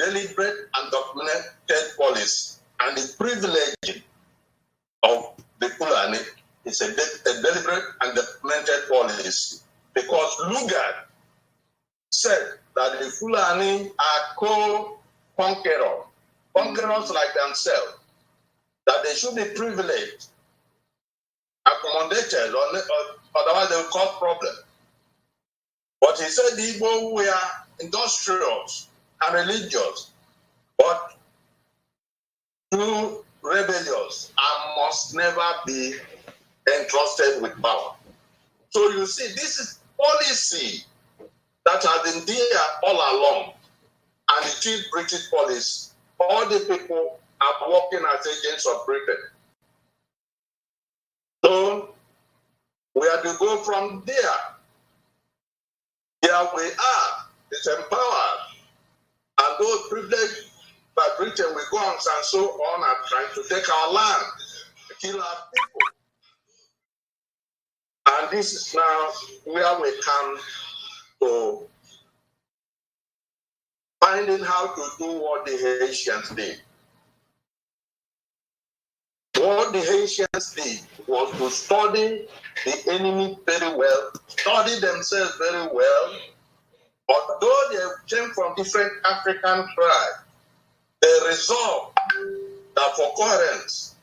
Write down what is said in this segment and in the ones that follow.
deliberate and documented policy, and the privilege of the Fulani is a deliberate and documented policy, because Lugard said that the Fulani are co-conquerors, conquerors like themselves, that they should be privileged, accommodated, or otherwise they will cause problems. But he said the Igbo were industrious and religious, but too rebellious and must never be entrusted with power. So you see, this is policy that has been there all along, and it is British policy. All the people are working as agents of Britain. So we have to go from there. Here we are, it's empowered, and those privileged by Britain will go on and so on and trying to take our land, kill our people. And this is now where we come to finding how to do what the Haitians did. What the Haitians did was to study the enemy very well, study themselves very well. Although they came from different African tribes, they resolved that for coherence,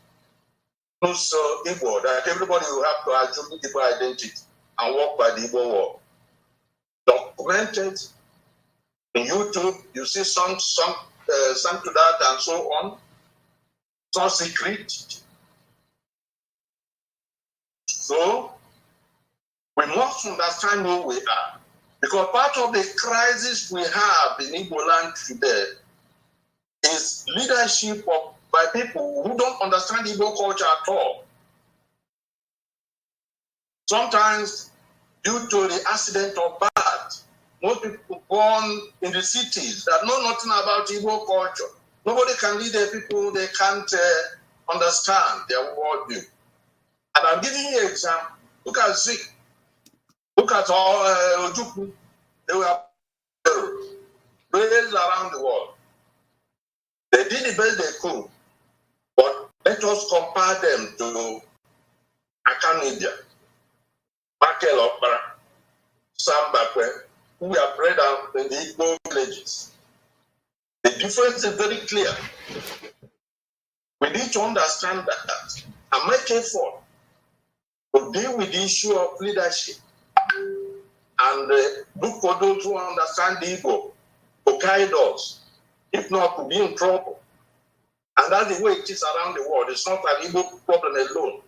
also Igbo, that everybody will have to assume Igbo identity and work by the Igbo war. Documented in YouTube, you see some to that and so on. It's not secret. So we must understand who we are, because part of the crisis we have in Igboland today is leadership by people who don't understand Igbo culture at all. Sometimes, due to the accident of birth, most people born in the cities that know nothing about Igbo culture. Nobody can lead their people, they can't understand their worldview. And I'm giving you an example. Look at Zik. Look at Ojukwu. They were raised around the world. They did the best they could. But let us compare them to Akanibia, Michael Okpara, Sam Bakwe, who were bred out in the Igbo villages. The difference is very clear. We need to understand that and make effort to deal with the issue of leadership and look for those who understand the Igbo to guide us, if not to be in trouble. And that's the way it is around the world. It's not an Igbo problem alone.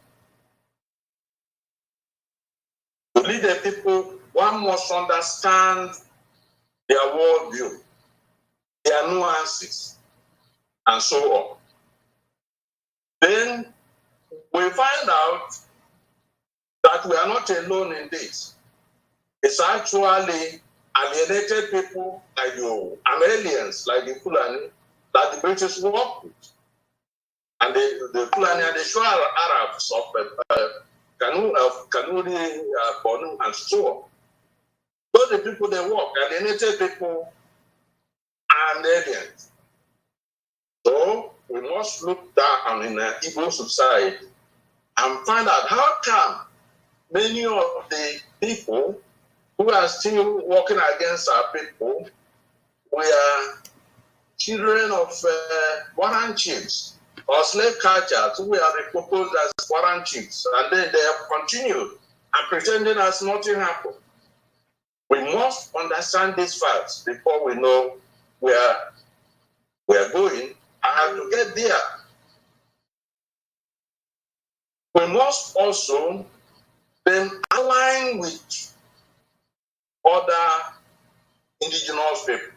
To lead the people, one must understand their worldview, their nuances, and so on. Then we find out that we are not alone in this. It's actually alienated people like you, and aliens like the Fulani that the British work with. And the Fulani and the Shua Arabs of Kanuri, Bonu, and so on. Those are the people they work, alienated people and aliens. So we must look down in an Igbo society and find out how come many of the people who are still working against our people were children of warrant chiefs or slave catchers who were proposed as warrant chiefs, and then they have continued and pretending as nothing happened. We must understand these facts before we know where we are going and how to get there. We must also then align with other indigenous people.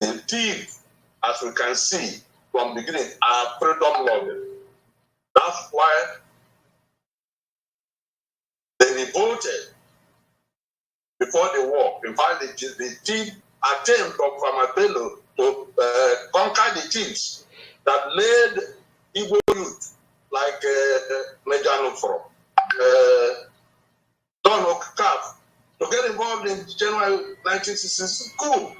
The thief, as we can see from the beginning, are freedom loving. That's why they revolted before the war. In fact, the thief attempt of Famabelo to conquer the chiefs that led Igbo youth like Mejanofro, Don Okaf, to get involved in January 1966 coup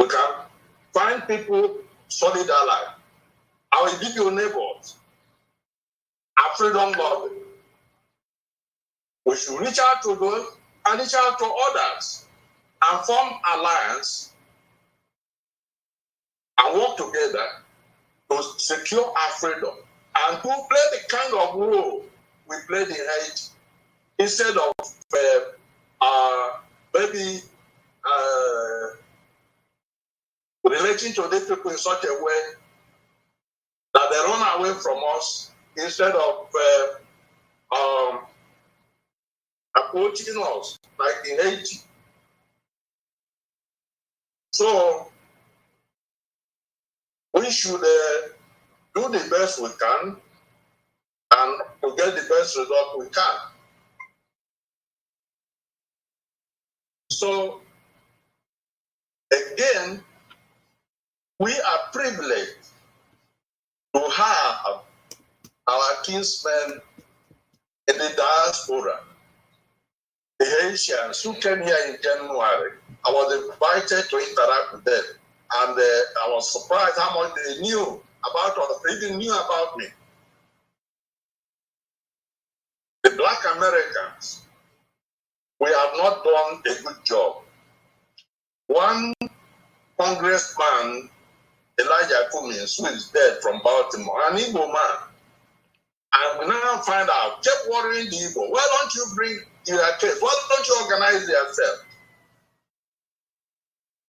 We can find people solid allies. Our Igbo neighbors are freedom loving. We should reach out to those and reach out to others and form alliance and work together to secure our freedom and to play the kind of role we played in Haiti instead of maybe relating to these people in such a way that they run away from us instead of approaching us like in Haiti. So we should do the best we can and to get the best result we can. So again, we are privileged to have our kinsmen in the diaspora, the Haitians who came here in January. I was invited to interact with them, and I was surprised how much they knew about us, they even knew about me. The Black Americans, we have not done a good job. One congressman, Elijah Cummings, who is dead from Baltimore, an Igbo man, and we now find out, kept worrying the Igbo, why don't you bring your case? Why don't you organize yourself?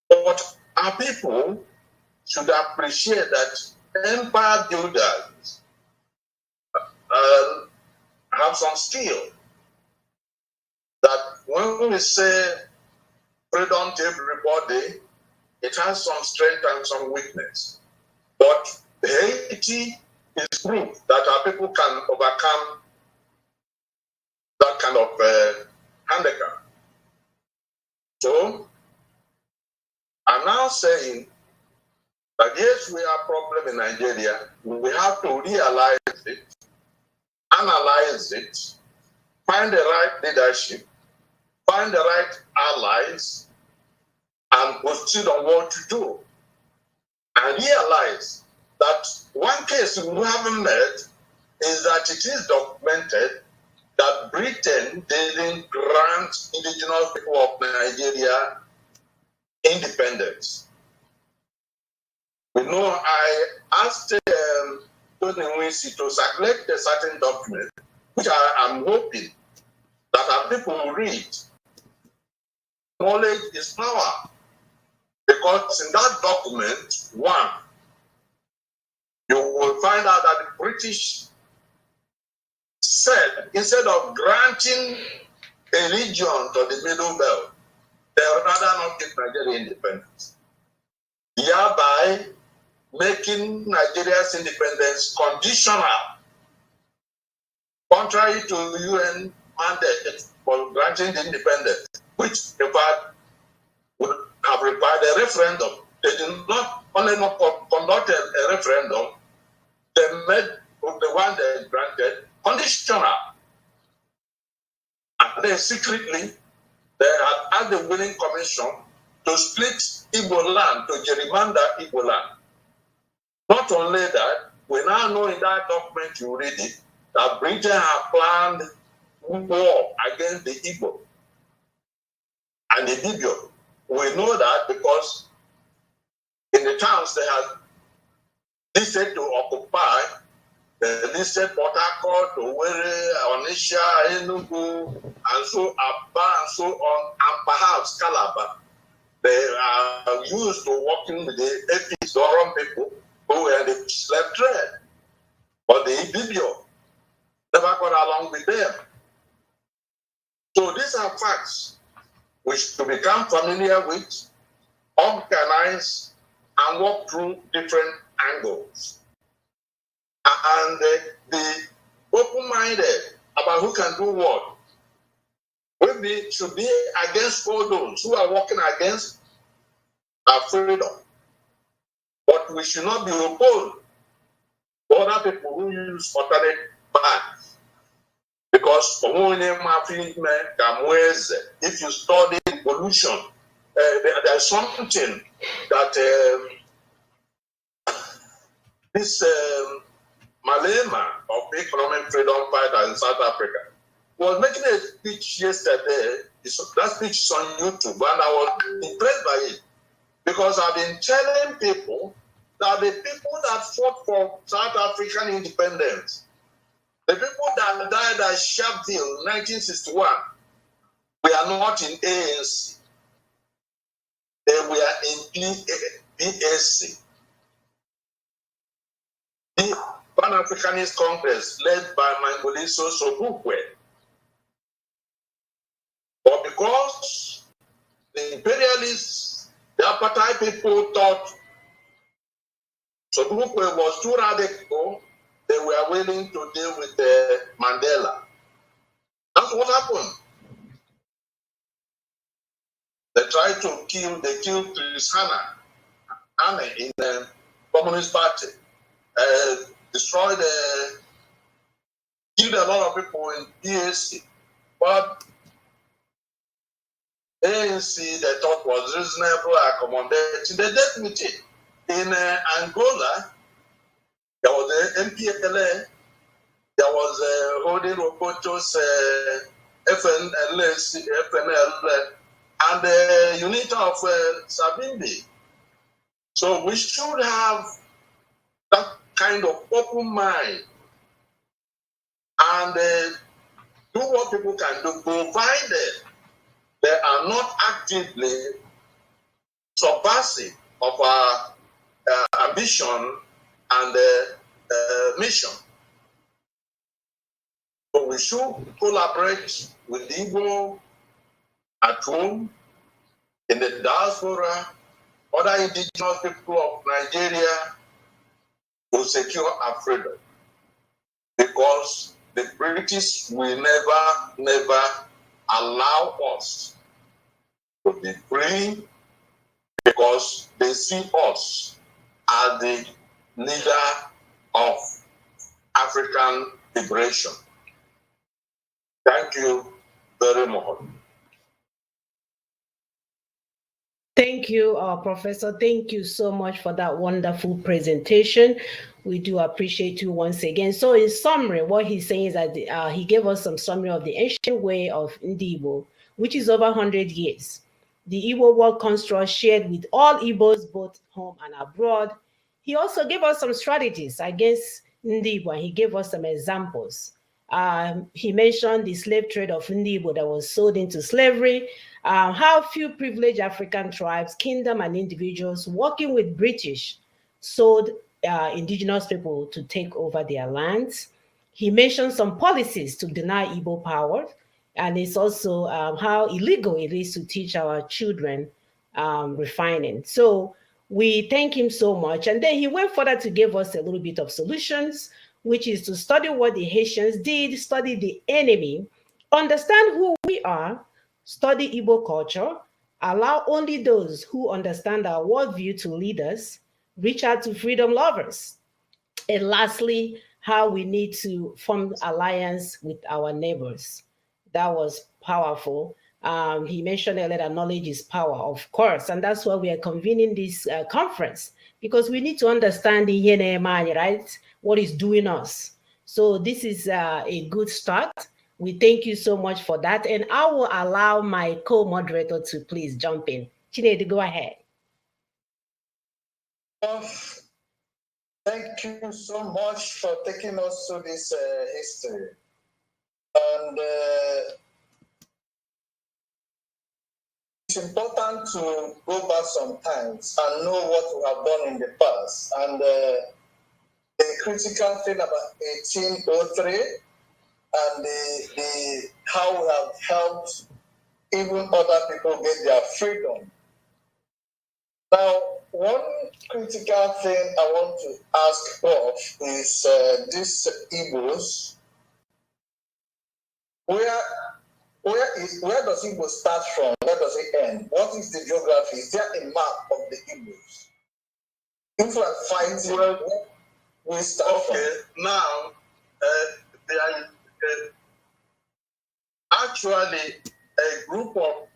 But our people should appreciate that empire builders have some skill. That when we say freedom to everybody, it has some strength and some weakness. But Haiti is proof that our people can overcome that kind of handicap. So, I'm now saying that yes, we have a problem in Nigeria. We have to realize it, analyze it, find the right leadership, find the right allies, and proceed on what to do. And realize that one case we haven't met is that it is documented that Britain didn't grant indigenous people of Nigeria independence. We know I asked Tony Wincy to circulate a certain document, which I am hoping that our people will read. Knowledge is power. Because in that document, one, you will find out that the British said, instead of granting a region to the Middle Belt, they would rather not give Nigeria independence, thereby making Nigeria's independence conditional, contrary to UN mandate for granting the independence, which in fact would have required a referendum. They did not only not conduct a referendum, they made the one they granted conditional. And then secretly, they had asked the Winning Commission to split Igboland, to gerrymander Igboland. Not only that, we now know in that document, you read it, that Britain had planned war against the Igbo and the Ibibio. We know that because in the towns they had listed to occupy, they listed Port Harcourt, Owerri, Onitsha, Enugu, and so Aba, and so on, and perhaps Calabar. They are used to working with the Epis, Durham people, who were the slave trade. But the Ibibio never got along with them. So these are facts which to become familiar with, organize, and work through different angles. And the open-minded about who can do what should be against all those who are working against our freedom. But we should not be opposed to other people who use alternate paths. Because if you study pollution, there's something that this Aladinmma of Economic Freedom Fighter in South Africa was making a speech yesterday. That speech is on YouTube, and I was impressed by it because I've been telling people that the people that fought for South African independence, the people that died at Sharpeville in 1961, we are not in ANC. They were in PAC. The Pan-Africanist Congress led by Mangoliso Sobukwe. But because the imperialists, the apartheid people thought Sobukwe was too radical, they were willing to deal with Mandela. That's what happened. They tried to kill, they killed Chris Hanna in the Communist Party, destroyed, killed a lot of people in PAC. But ANC, they thought was reasonable, accommodating. They dealt with it. In Angola, there was the MPLA, there was Holding Roboto's FNL, and the unit of Savimbi. So we should have that kind of open mind and do what people can do, provided they are not actively subversive of our ambition and mission. So we should collaborate with the Igbo at home, in the diaspora, other indigenous people of Nigeria to secure our freedom. Because the British will never allow us to be free, because they see us as the leader of African liberation. Thank you very much. Thank you, Professor. Thank you so much for that wonderful presentation. We do appreciate you once again. So in summary, what he's saying is that he gave us some summary of the ancient way of Igbo, which is over 100 years. The Igbo world construct shared with all Igbos, both home and abroad. He also gave us some strategies against Igbo, and he gave us some examples. He mentioned the slave trade of Igbo that was sold into slavery, how few privileged African tribes, kingdom, and individuals working with British sold indigenous people to take over their lands. He mentioned some policies to deny Igbo power, and it's also how illegal it is to teach our children refining. So we thank him so much. And then he went further to give us a little bit of solutions, which is to study what the Haitians did, study the enemy, understand who we are, study Igbo culture, allow only those who understand our worldview to lead us, reach out to freedom lovers, and lastly, how we need to form alliance with our neighbors. That was powerful. He mentioned earlier that knowledge is power, of course, and that's why we are convening this conference, because we need to understand the Yenemani, right? What is doing us. So this is a good start. We thank you so much for that, and I will allow my co-moderator to please jump in. Chinedu, go ahead. Thank you so much for taking us through this history. And it's important to go back sometimes and know what we have done in the past. And the critical thing about 1803 and the how we have helped even other people get their freedom. Now, one critical thing I want to ask of is these Igbos. Where does Igbo start from? Where does it end? What is the geography? Is there a map of the Igbos? If we are fighting, where we start from? Now, there are actually a group of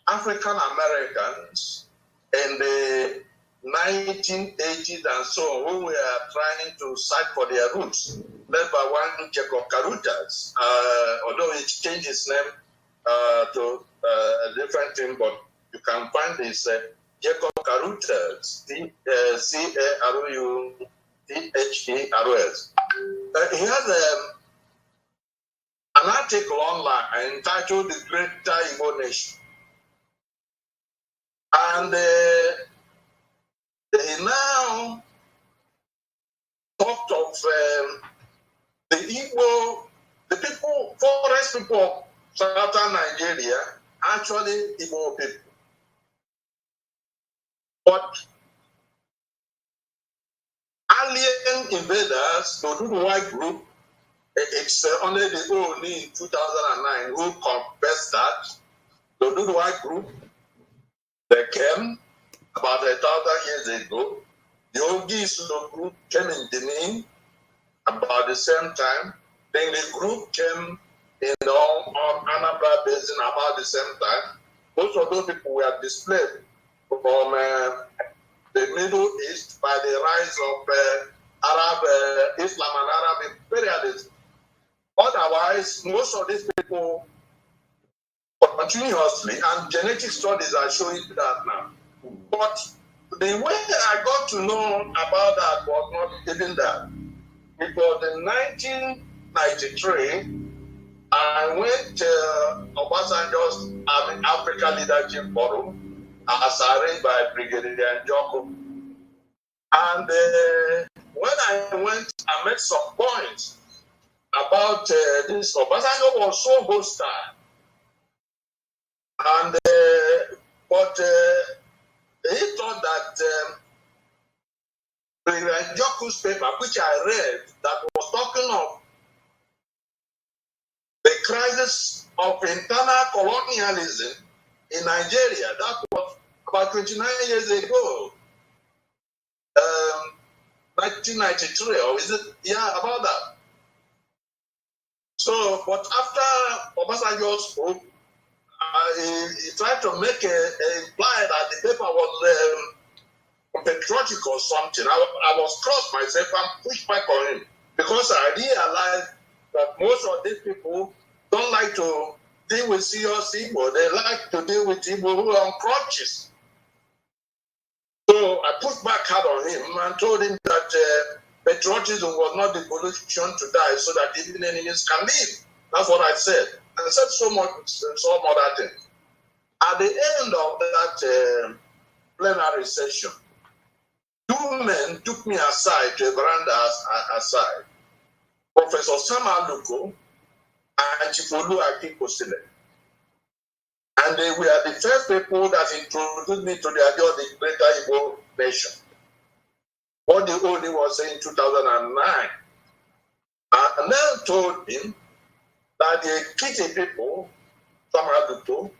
African Americans in the 1980s and so on, who were trying to search for their roots, led by one Jacob Caruthers, although he changed his name to a different thing, but you can find this Jacob Caruthers, C-A-R-U-T-H-E-R-O-S. He has an article online entitled The Greater Igbo Nation. And they now talked of the Igbo, the people, forest people of southern Nigeria, actually Igbo people. But alien invaders, the white group, it's only the only in 2009 who confessed that the white group, they came about 1,000 years ago. The Ogis group came in Benin about the same time. Then the group came in the Anambra Basin about the same time. Most of those people were displaced from the Middle East by the rise of Arab Islam and Arab imperialism. Otherwise, most of these people continuously, and genetic studies are showing that now. But the way I got to know about that was not even that. It was in 1993, I went to Obasanjo's Africa Leadership Forum as arranged by Brigadier Njoko. And when I went, I made some points about this. Obasanjo was so hostile. And but he thought that Brigadier Njoku's paper, which I read, that was talking of the crisis of internal colonialism in Nigeria. That was about 29 years ago, 1993, or is it? Yeah, about that. So, but after Obasanjo spoke, he tried to make imply that the paper was patriotic or something. I was crossed myself and pushed back on him because I realized that most of these people don't like to deal with serious Igbo. They like to deal with Igbo who are on crutches. So I pushed back hard on him and told him that patriotism was not the solution to die so that even enemies can live. That's what I said. I said some other things. At the end of that plenary session, two men took me aside to a veranda aside, Professor Sam Aluko and Chifolu Akikosile. And they were the first people that introduced me to the idea of the Greater Igbo Nation. What the only was saying in 2009. And then told him that the Kiti people, Sam Aluko,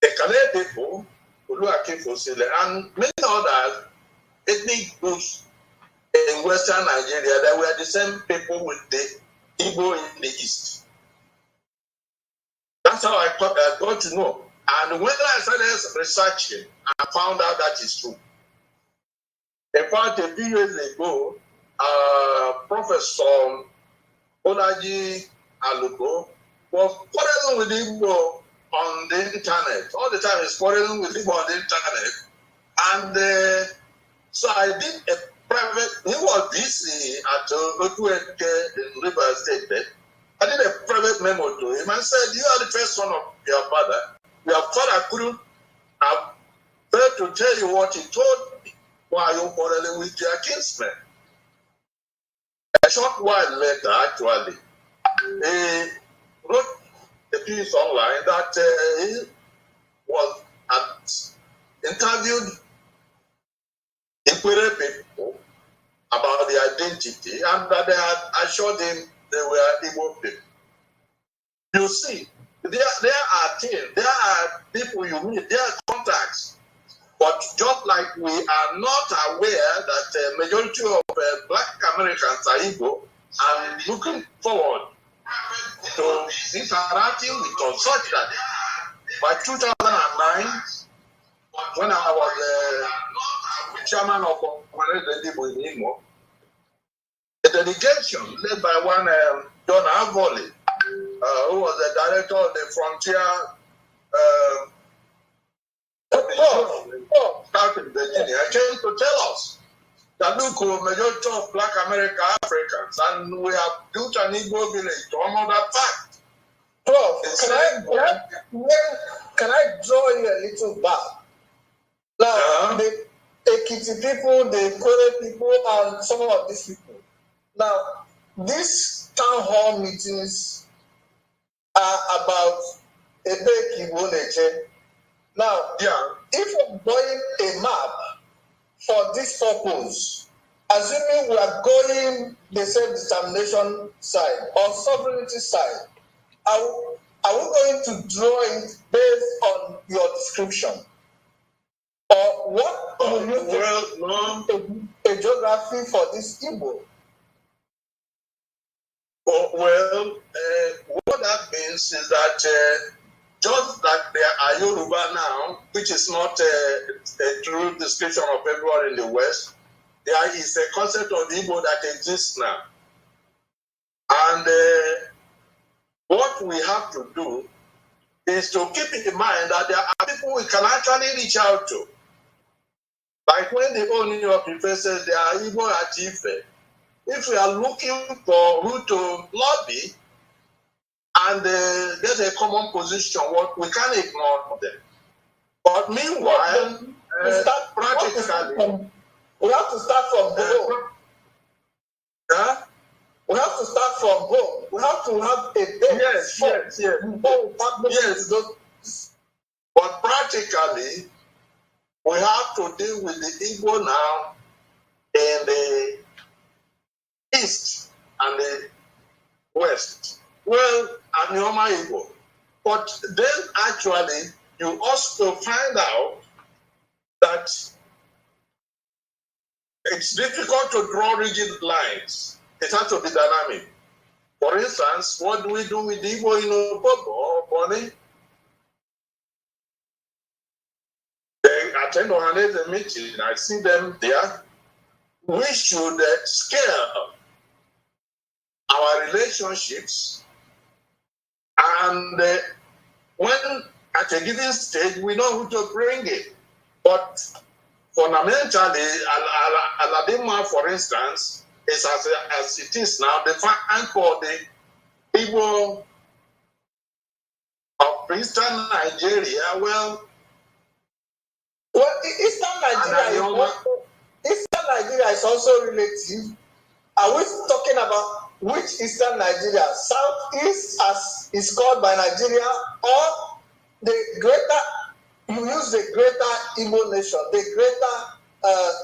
the Kale people, and many other ethnic groups in Western Nigeria, they were the same people with the Igbo in the East. That's how I got to know. And when I started researching, I found out that is true. In fact, a few years ago, Professor Olaji Aluko was quarreling with Igbo on the internet. All the time he's quarreling with Igbo on the internet. And so I did a private, he was busy at Otueke in River State then. I did a private memo to him and said, you are the first son of your father. Your father couldn't have failed to tell you what he told me. Why are you quarreling with your kinsmen? A short while later, actually, he wrote a piece online that he was interviewed Ikwere people about their identity and that they had assured him they were Igbo people. You see, there are things, there are people you meet, there are contacts. But just like we are not aware that the majority of Black Americans are Igbo, and looking forward to interacting with us such that by 2009, when I was chairman of Igbo in Imo, a delegation led by one John Avoli, who was the director of the Frontier South in Virginia, came to tell us that look, majority of Black American Africans, and we have built an Igbo village to honor that fact. Prof, can I draw you a little back? Now, the Ekiti people, the Kore people, and some of these people. Now, these town hall meetings are about EBEE Igboland. Now, if we're doing a map for this purpose, assuming we are going the self-determination side or sovereignty side, are we going to draw it based on your description? Or what will you think a geography for this Igbo? What that means is that just like there are Yoruba now, which is not a true description of everyone in the West, there is a concept of Igbo that exists now. And what we have to do is to keep in mind that there are people we can actually reach out to. Like when the owner of the says they are Igbo at Ife, if we are looking for who to lobby and get a common position, what we can't ignore them. But meanwhile, practically, we have to start from home. We have to start from home. We have to have a base. Yes. But practically, we have to deal with the Igbo now in the East and the West. Well, Aladinmma Igbo. But then actually, you also find out that it's difficult to draw rigid lines. It has to be dynamic. For instance, what do we do with Igbo in Opobo or Bonny? They attend on a meeting, I see them there. We should scale our relationships, and when at a given stage, we know who to bring it. But fundamentally, Aladinmma, for instance, is as it is now defined for the people of Eastern Nigeria. Well, Eastern Nigeria is also relative. Are we talking about which Eastern Nigeria? Southeast, as is called by Nigeria, or the greater, you use the greater Igbo nation, the greater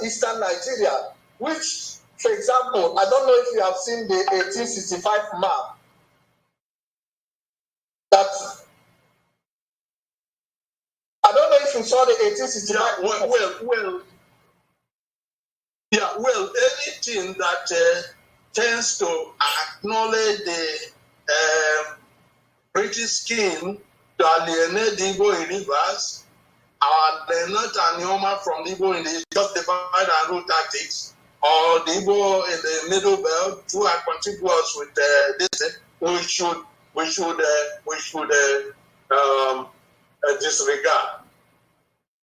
Eastern Nigeria, which, for example, I don't know if you have seen the 1865 map. I don't know if you saw the 1865 anything that tends to acknowledge the British scheme to alienate the Igbo in rivers, and not Aladinmma from the Igbo in the just divide and rule tactics, or the Igbo in the middle belt, who are contiguous with this, we should disregard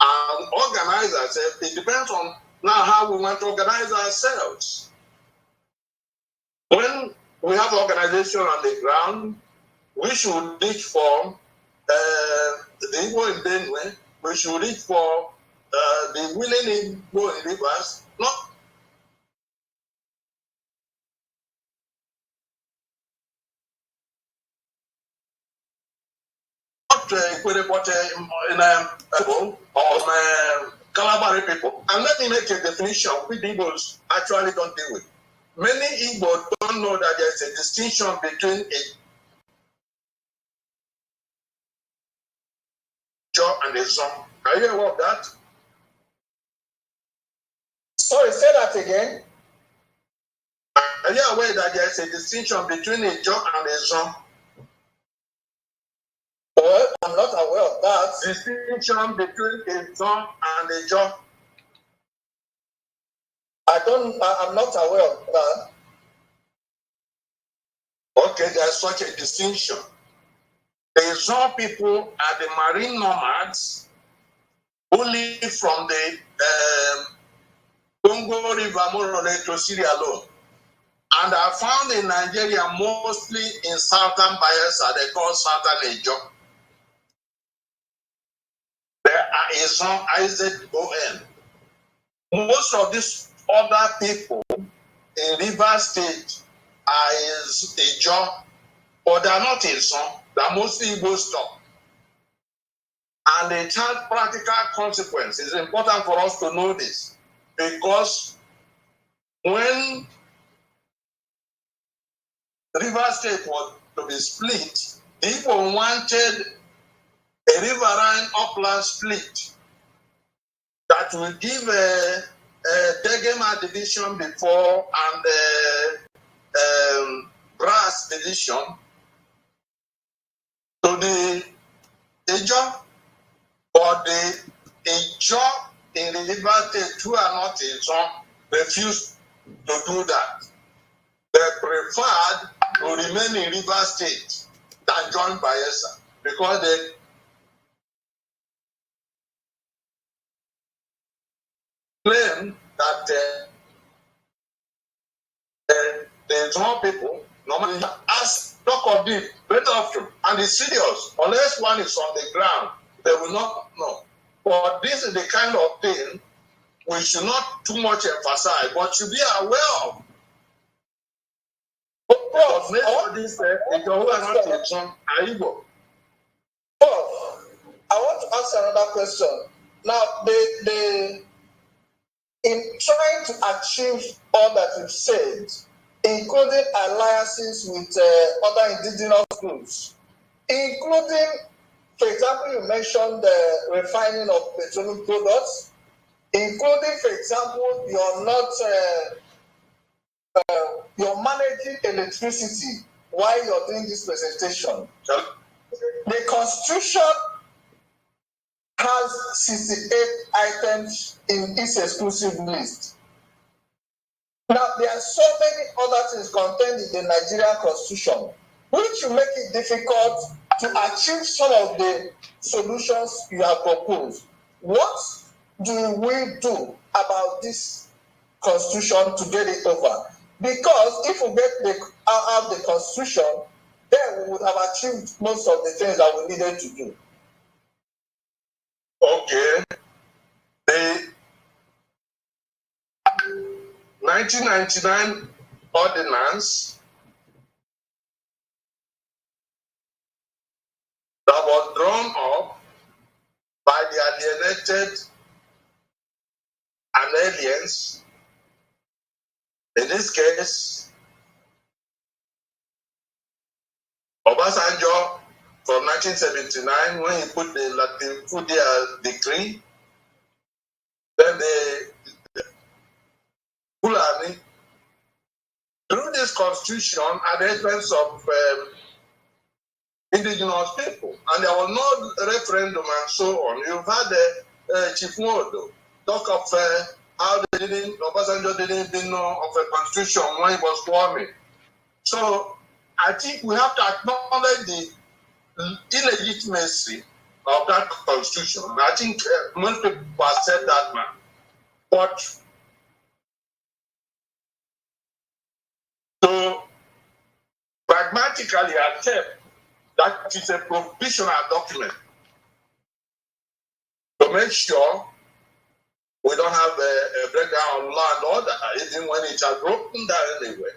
and organize ourselves. It depends on now how we want to organize ourselves. When we have organization on the ground, we should reach for the Igbo in Benue. We should reach for the willing Igbo in rivers, not Calabari people. And let me make a definition which Igbos actually don't deal with. Many Igbo don't know that there's a distinction between a job and a zone. Are you aware of that? Sorry, say that again. Are you aware that there's a distinction between a job and a zone? Well, I'm not aware of that. Distinction between a John and a John. I'm not aware of that. Okay, there's such a distinction. The Zon people are the marine nomads who live from the Congo River, more or less, to Syria alone, and are found in Nigeria mostly in southern Bayelsa. They call southern Ejo. There are Izon, IZON. Most of these other people in River State are Ejo, but they are not Izon. They are mostly Igbo stock. And it has practical consequences. It's important for us to know this, because when River State was to be split, people wanted a riverine upland split that will give a Degema division before and Brass division to the Ejo, but the Ejo in the River State who are not Ejo refused to do that. They preferred to remain in River State than join Bayelsa, because they claim that the Zon people normally ask, talk of this very often, and it's serious. Unless one is on the ground, they will not know. But this is the kind of thing we should not too much emphasize, but should be aware of. Because many of these people who are not in Zon are Igbo. Prof, I want to ask another question. Now, in trying to achieve all that you've said, including alliances with other indigenous groups, including, for example, you mentioned the refining of petroleum products, including, for example, you're managing electricity while you're doing this presentation. The Constitution has 68 items in its exclusive list. Now, there are so many other things contained in the Nigerian Constitution, which will make it difficult to achieve some of the solutions you have proposed. What do we do about this Constitution to get it over? Because if we have the Constitution, then we would have achieved most of the things that we needed to do. Okay. The 1999 ordinance that was drawn up by the alienated and aliens, in this case, Obasanjo from 1979, when he put the Latifudia decree, then the Fulani, through this constitution, at the expense of indigenous people, and there was no referendum and so on. You've had Chief Nwodo talk of how Obasanjo didn't even know of a constitution when he was forming. So I think we have to acknowledge the illegitimacy of that constitution. I think most people have said that, man. But to pragmatically accept that it's a provisional document to make sure we don't have a breakdown of law and order, even when it has broken down anyway.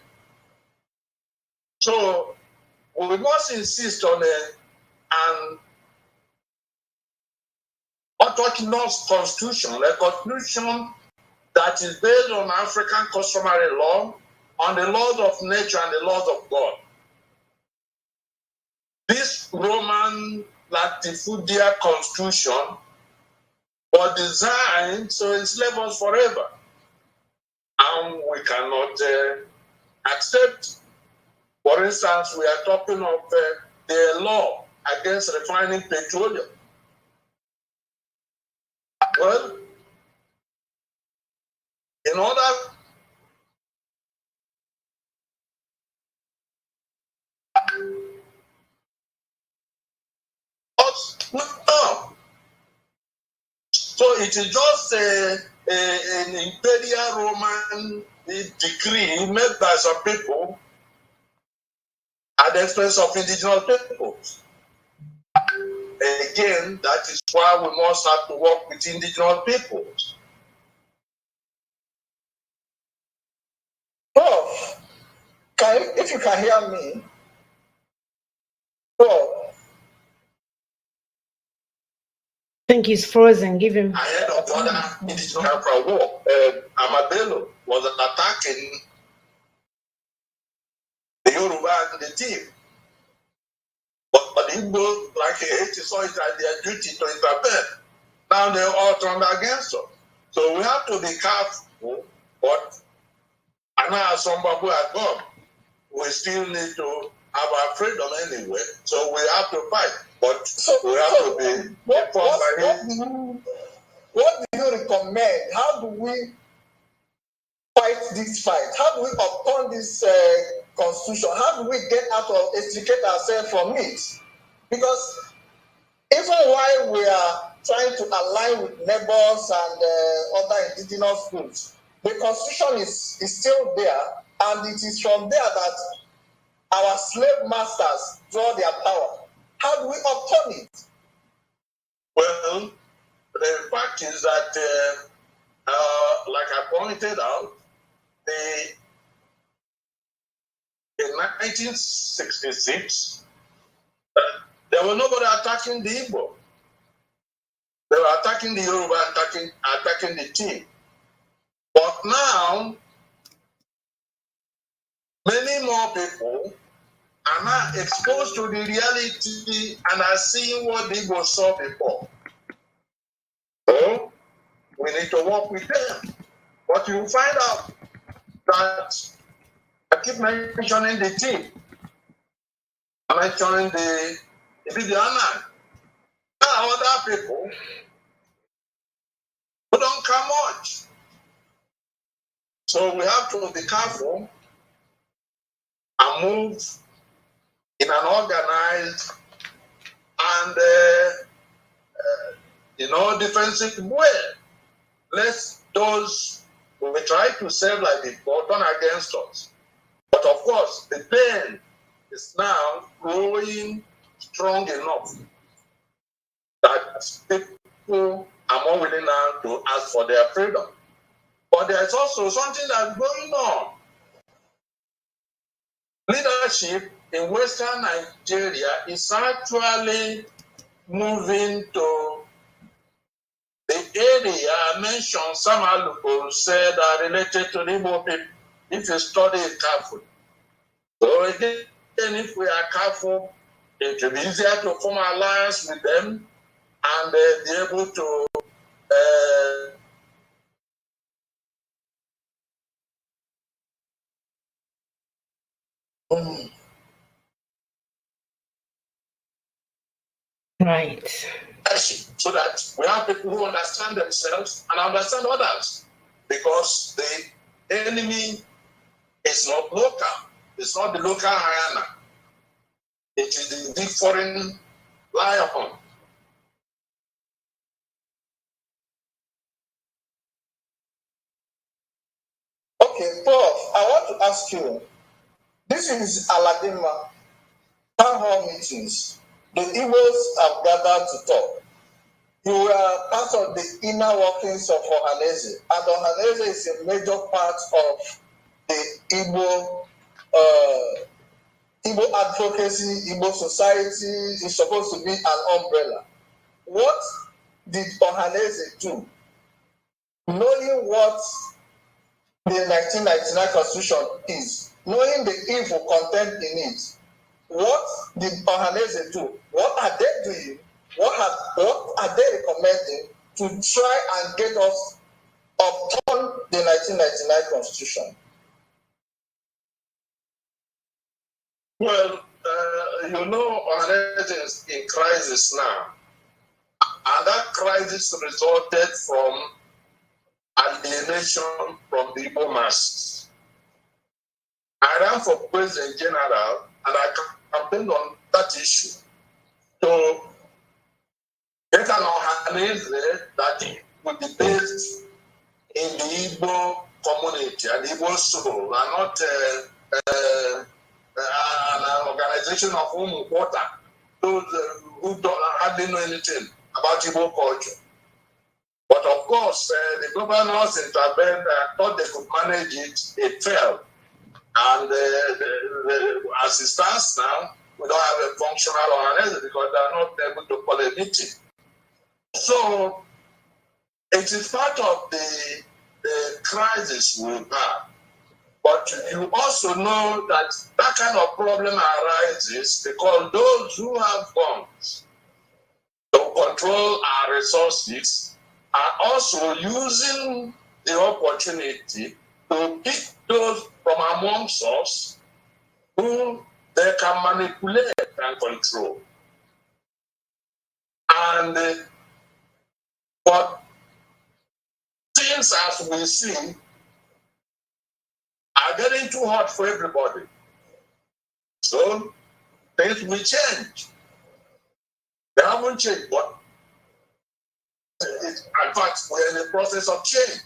So we must insist on an autonomous constitution, a constitution that is based on African customary law, on the laws of nature and the laws of God. This Roman latifundial constitution was designed to enslave us forever. And we cannot accept. For instance, we are talking of the law against refining petroleum. Well, in order no. So it is just an imperial Roman decree made by some people at the expense of indigenous peoples. Again, that is why we must have to work with indigenous peoples. Prof, if you can hear me, Prof. I think he's frozen. Give him. Ahead of other indigenous war, Amadelo was attacking the Yoruba and the team. But the Igbo, like he saw it as their duty to intervene. Now they all turned against us. So we have to be careful, but and now somebody has gone. We still need to have our freedom anyway. So we have to fight. But we have to be what do you recommend? How do we fight this fight? How do we uphold this constitution? How do we get out of extricate ourselves from it? Because even while we are trying to align with neighbors and other indigenous groups, the constitution is still there, and it is from there that our slave masters draw their power. How do we obtain it? Well, the fact is that, like I pointed out, in 1966, there was nobody attacking the Igbo. They were attacking the Yoruba, attacking the team. But now, many more people are now exposed to the reality and are seeing what the Igbo saw before. So, we need to work with them. But you find out that I keep mentioning the team. I'm mentioning the EBEE. There are other people who don't come much. So we have to be careful and move in an organized and defensive way. Lest those who we try to serve like before turn against us. But of course, the pain is now growing strong enough that people are more willing now to ask for their freedom. But there's also something that's going on. Leadership in Western Nigeria is actually moving to the area I mentioned. Some Alupo said are related to the Igbo people, if you study it carefully. So again, if we are careful, it will be easier to form an alliance with them and be able to Right. so that we have people who understand themselves and understand others. Because the enemy is not local. It's not the local hyena. It is the big foreign lion. Okay, Prof, I want to ask you, this is Aladinmma town hall meetings. The Igbos have gathered to talk. You were part of the inner workings of Ohaneze, and Ohaneze is a major part of the Igbo advocacy, Igbo society is supposed to be an umbrella. What did Ohaneze do? Knowing what the 1999 Constitution is, knowing the evil content in it, what did Ohaneze do? What are they doing? What are they recommending to try and get us upon the 1999 Constitution? Well, you know, Ohanaeze is in crisis now. And that crisis resulted from alienation from the Igbo masses. I ran for President General and I campaigned on that issue. So, get an Ohanaeze that would be based in the Igbo community and Igbo soul, and not an organization of Umukwota, those who hardly know anything about Igbo culture. But of course, the governors intervened and thought they could manage it. It failed. And as it stands now, we don't have a functional Ohanaeze because they are not able to call a meeting. So it is part of the crisis we've had. But you also know that that kind of problem arises because those who have guns to control our resources are also using the opportunity to pick those from amongst us who they can manipulate and control. And but things, as we see, are getting too hot for everybody. So things will change. They haven't changed, but in fact, we're in the process of change.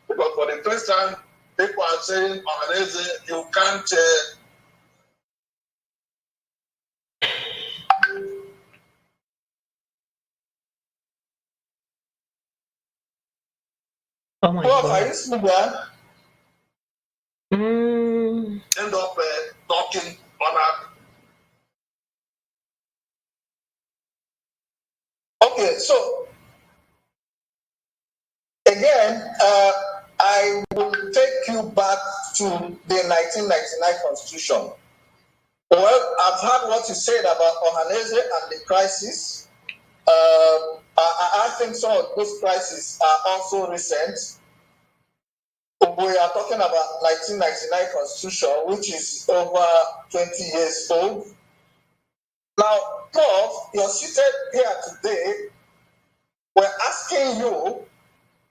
Because for the first time, people are saying, Ohanaeze, you can't oh my God. Are you still there? end up talking on a... Okay, so again, I will take you back to the 1999 Constitution. Well, I've heard what you said about Ohanaeze and the crisis. I think some of those crises are also recent. We are talking about 1999 Constitution, which is over 20 years old. Now, Prof, you're seated here today. We're asking you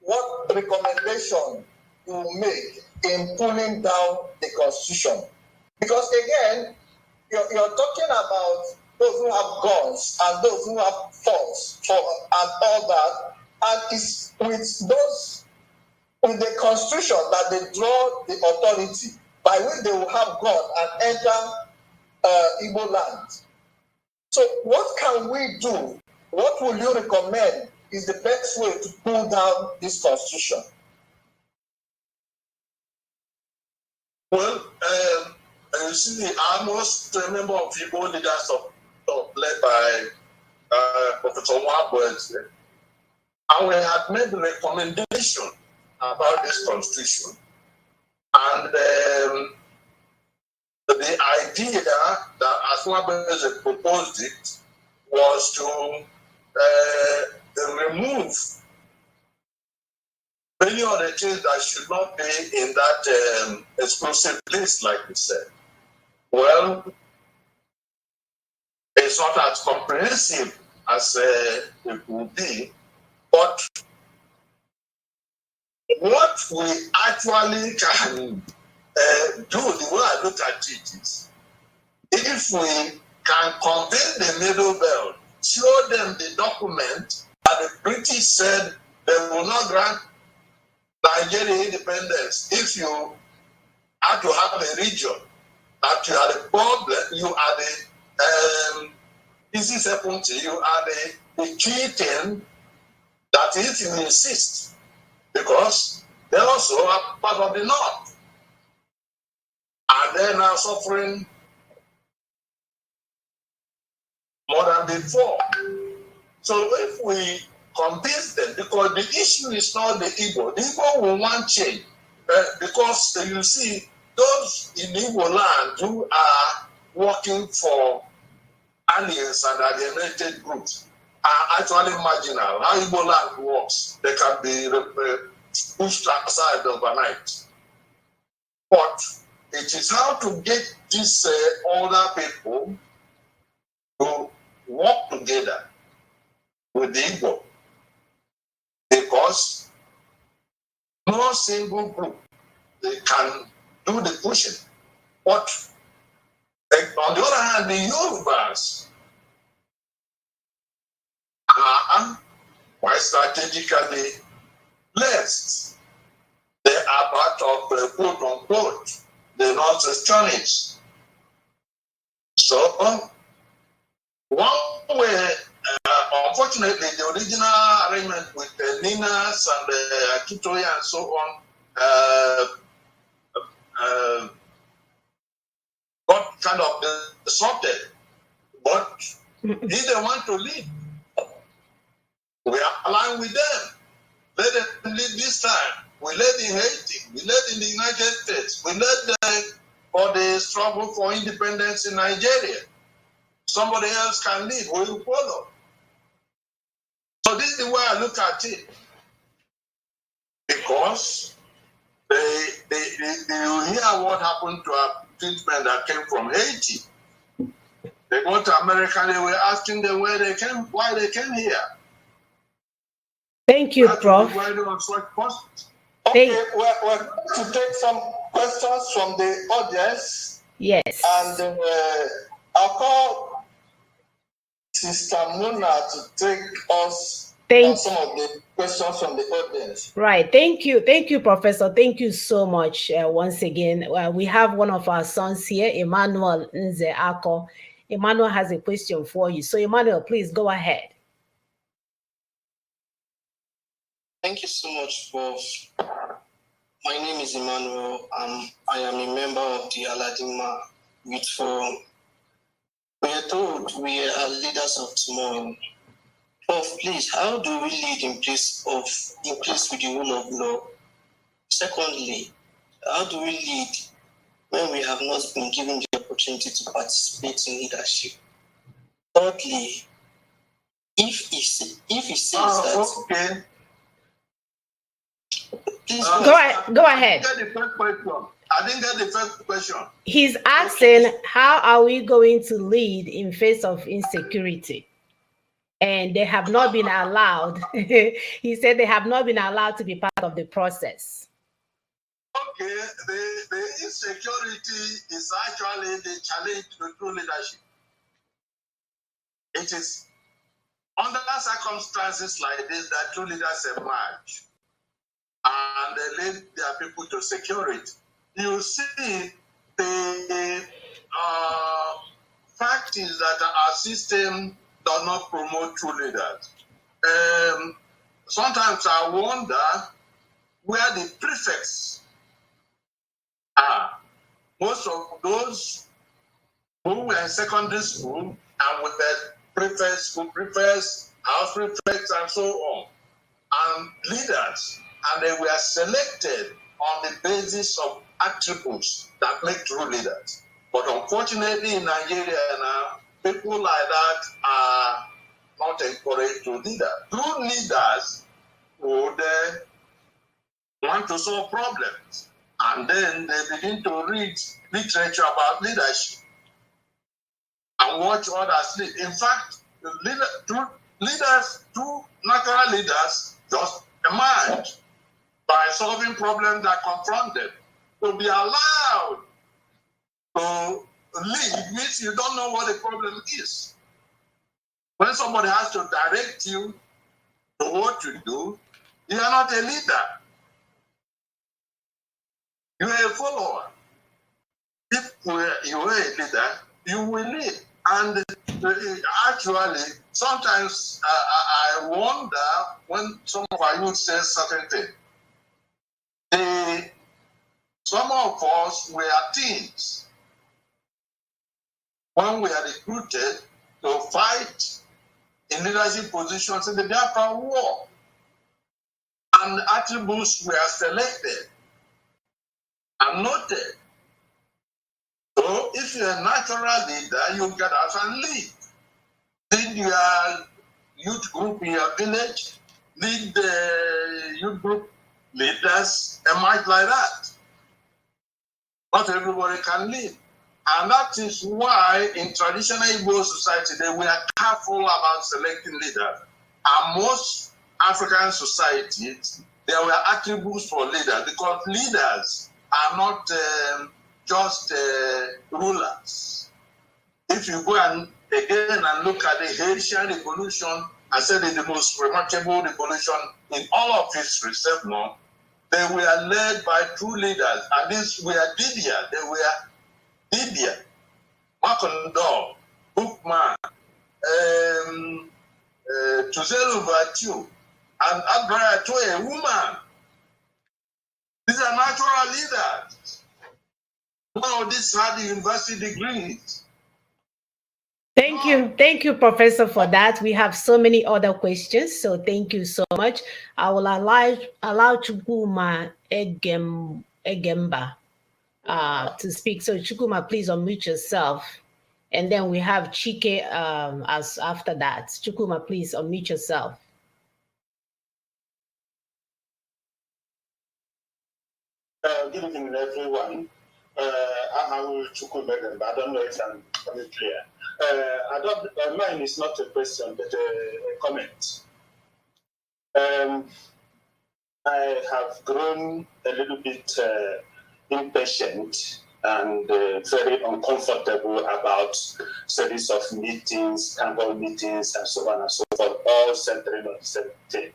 what recommendation you make in pulling down the Constitution. Because again, you're talking about those who have guns and those who have force and all that, and it's with the Constitution that they draw the authority by which they will have gone and enter Igboland. So what can we do? What will you recommend is the best way to pull down this Constitution? Well, you see, I'm most a member of Igbo leaders led by Professor Nwabweze, and we had made a recommendation about this Constitution. And the idea that as Nwabweze proposed it was to remove many of the things that should not be in that exclusive list, like you said. Well, it's not as comprehensive as it would be, but what we actually can do, the way I look at it is, if we can convince the Middle Belt, show them the document that the British said they will not grant Nigeria independence if you have to have a region, that you are the problem, you are the easy certainty, you are the key thing that if you insist, because they also are part of the North, and they're now suffering more than before. So if we convince them, because the issue is not the Igbo. The Igbo will want change, because you see, those in Igboland who are working for aliens and alienated groups are actually marginal. How Igboland works, they can be pushed aside overnight. But it is how to get these older people work together with the Igbo, because no single group they can do the pushing. But on the other hand, the Yorubas are quite strategically placed. They are part of the quote unquote the Northeasternists. So one way, unfortunately, the original arrangement with the Ninas and the Akitoya and so on got kind of disrupted. But he didn't want to lead. We are aligned with them. Let them lead this time. We led in Haiti. We led in the United States. We led for the struggle for independence in Nigeria. Somebody else can lead. We will follow. So this is the way I look at it. Because you hear what happened to our treatment that came from Haiti. They go to America, they were asking them why they came here. Thank you, Prof. Okay, we're going to take some questions from the audience. Yes. And I'll call Sister Mona to take us on some of the questions from the audience. Right. Thank you, Professor. Thank you so much once again. We have one of our sons here, Emmanuel Nzeako. Emmanuel has a question for you. So, Emmanuel, please go ahead. Thank you so much, Prof. My name is Emmanuel. I am a member of the Aladinmma Youth Forum. We are told we are leaders of tomorrow. Prof, please, how do we lead in place with the rule of law? Secondly, how do we lead when we have not been given the opportunity to participate in leadership? Thirdly, if he says that... Okay. Please go ahead. I didn't get the first question. He's asking, how are we going to lead in face of insecurity? And they have not been allowed. He said they have not been allowed to be part of the process. Okay, the insecurity is actually the challenge to true leadership. It is under circumstances like this that true leaders emerge and they lead their people to security. You see, the fact is that our system does not promote true leaders. Sometimes I wonder where the prefects are. Most of those who were in secondary school and with the prefects, school prefects, house prefects, and so on, and leaders, and they were selected on the basis of attributes that make true leaders. But unfortunately, in Nigeria now, people like that are not encouraged to lead. True leaders would want to solve problems, and then they begin to read literature about leadership and watch others lead. In fact, true natural leaders just emerge by solving problems that confront them. To be allowed to lead means you don't know what the problem is. When somebody has to direct you to what to do, you are not a leader. You are a follower. If you are a leader, you will lead. And actually, sometimes I wonder when some of our youth say certain things. Some of us were teens when we are recruited to fight in leadership positions in the Biafra War. And attributes were selected and noted. So if you're a natural leader, you get out and lead. Lead your youth group in your village, lead the youth group leaders, emerge like that. Not everybody can lead. And that is why in traditional Igbo society, they were careful about selecting leaders. And most African societies, there were attributes for leaders because leaders are not just rulers. If you go and again and look at the Haitian revolution, I said it's the most remarkable revolution in all of history, except none. They were led by true leaders, and these were Didier. They were Didier, Macondo, Bookman, Tuzelu Vatu, and Abraya to a woman. These are natural leaders. None of these had the university degrees. Thank you, Professor, for that. We have so many other questions, so thank you so much. I will allow Chukuma Egemba to speak. So Chukuma, please unmute yourself. And then we have Chike as after that. Chukuma, please unmute yourself. Good evening, everyone. I have Chukuma, but I don't know if I'm clear. Mine is not a question, but a comment. I have grown a little bit impatient and very uncomfortable about series of meetings, campbell meetings, and so on and so forth, all centering on the same thing.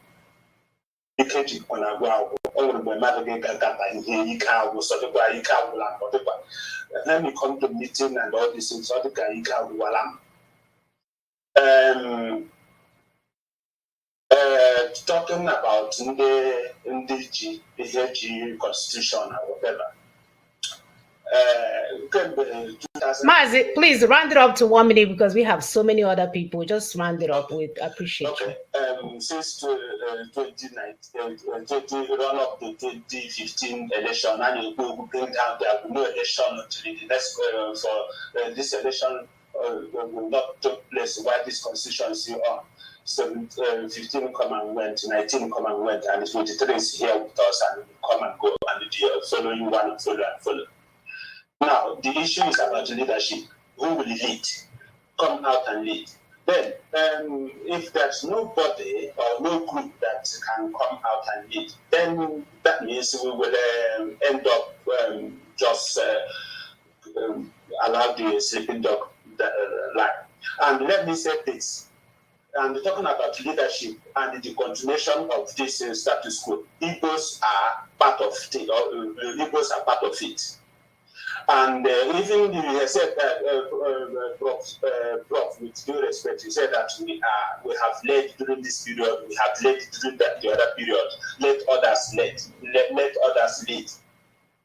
Let me come to meeting and all these things. Talking about the Constitution or whatever. Mazi, please round it up to 1 minute because we have so many other people. Just round it up. We appreciate you. Since 2019, run up to 2015 election, and you go bring down there will no election until the next for this election will not take place while this constitution is still on. So 15 come and went, 19 come and went, and 23 is here with us and will come and go, and the following one and follow. Now, the issue is about leadership. Who will lead? Come out and lead. Then, if there's nobody or no group that can come out and lead, then that means we will end up just allow the sleeping dog lie. And let me say this. And talking about leadership and the continuation of this status quo, Igbos are part of it. And even you said that, Prof, with due respect, you said that we have led during this period, we have led during the other period. Let others lead. Let others lead.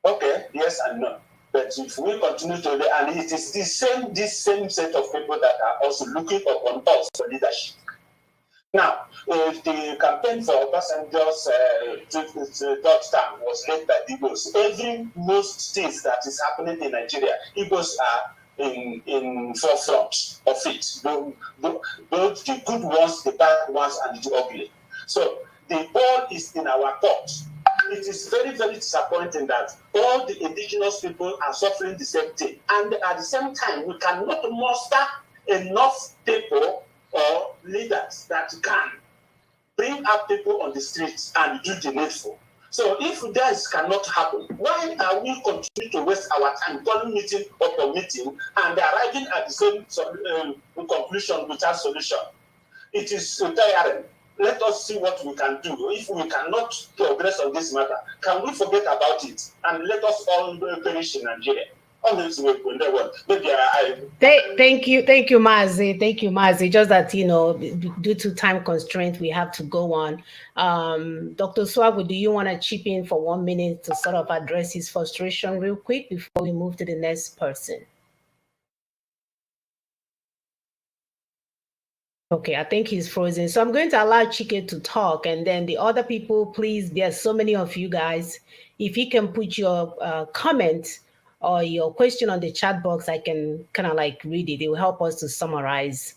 Okay, yes and no. But if we continue to lead, and it is this same set of people that are also looking upon us for leadership. Now, if the campaign for Obasanjo's third term was led by Igbos, most things that is happening in Nigeria, Igbos are in forefront of it. Both the good ones, the bad ones, and the ugly. So the ball is in our court. It is very, very disappointing that all the indigenous people are suffering the same thing. And at the same time, we cannot muster enough people or leaders that can bring up people on the streets and do the needful. So if this cannot happen, why are we continuing to waste our time calling meeting upon meeting and arriving at the same conclusion without solution? It is tiring. Let us see what we can do. If we cannot progress on this matter, can we forget about it and let us all perish in Nigeria? Thank you, Mazi. Thank you, Mazi. Just that, due to time constraint, we have to go on. Dr. Swago, do you want to chip in for 1 minute to sort of address his frustration real quick before we move to the next person? Okay, I think he's frozen. So I'm going to allow Chike to talk, and then the other people, please, there's so many of you guys. If you can put your comment or your question on the chat box, I can kind of like read it. It will help us to summarize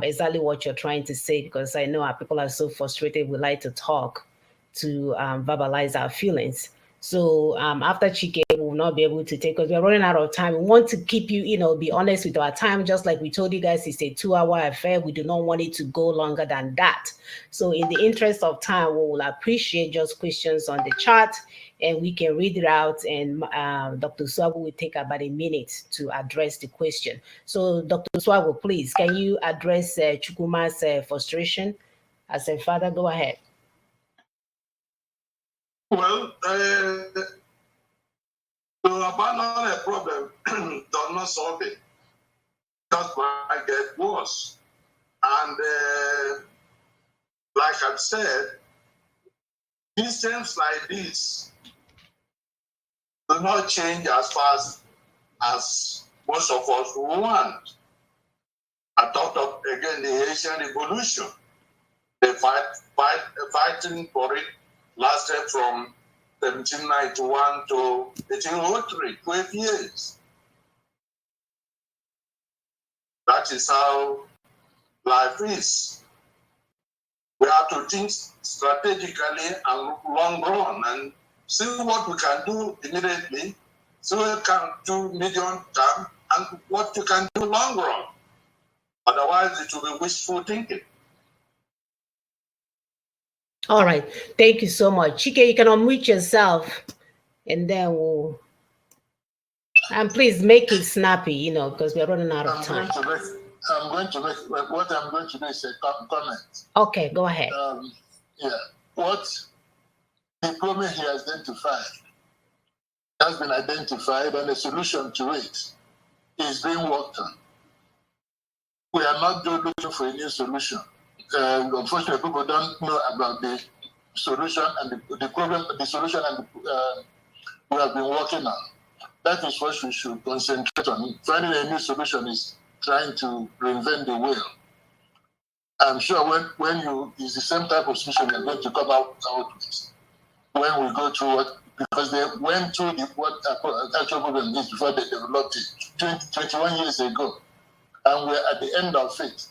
exactly what you're trying to say, because I know our people are so frustrated. We like to talk to verbalize our feelings. So after Chike, we'll not be able to take, because we're running out of time. We want to keep you, be honest with our time, just like we told you guys, it's a 2-hour affair. We do not want it to go longer than that. So in the interest of time, we will appreciate just questions on the chat, and we can read it out, and Dr. Swago will take about a minute to address the question. So Dr. Swago, please, can you address Chukwuma's frustration? As a father, go ahead. Well, to abandon a problem does not solve it. Just might get worse. And like I've said, systems like this do not change as fast as most of us want. I talked of, again, the Haitian Revolution. The fighting for it lasted from 1791 to 1803, 12 years. That is how life is. We have to think strategically and long run and see what we can do immediately, see what we can do medium term, and what you can do long run. Otherwise, it will be wishful thinking. All right. Thank you so much. Chike, you can unmute yourself, and then we'll... And please make it snappy, because we're running out of time. I'm going to make what I'm going to do is a comment. Okay, go ahead. What the problem he has been identified, and a solution to it is being worked on. We are not looking for a new solution. Unfortunately, people don't know about the solution and the problem, the solution, and we have been working on. That is what we should concentrate on. Finding a new solution is trying to reinvent the wheel. I'm sure when it's the same type of solution you're going to come out with when we go through what, because they went through what actual problem is before they developed it 21 years ago, and we're at the end of it.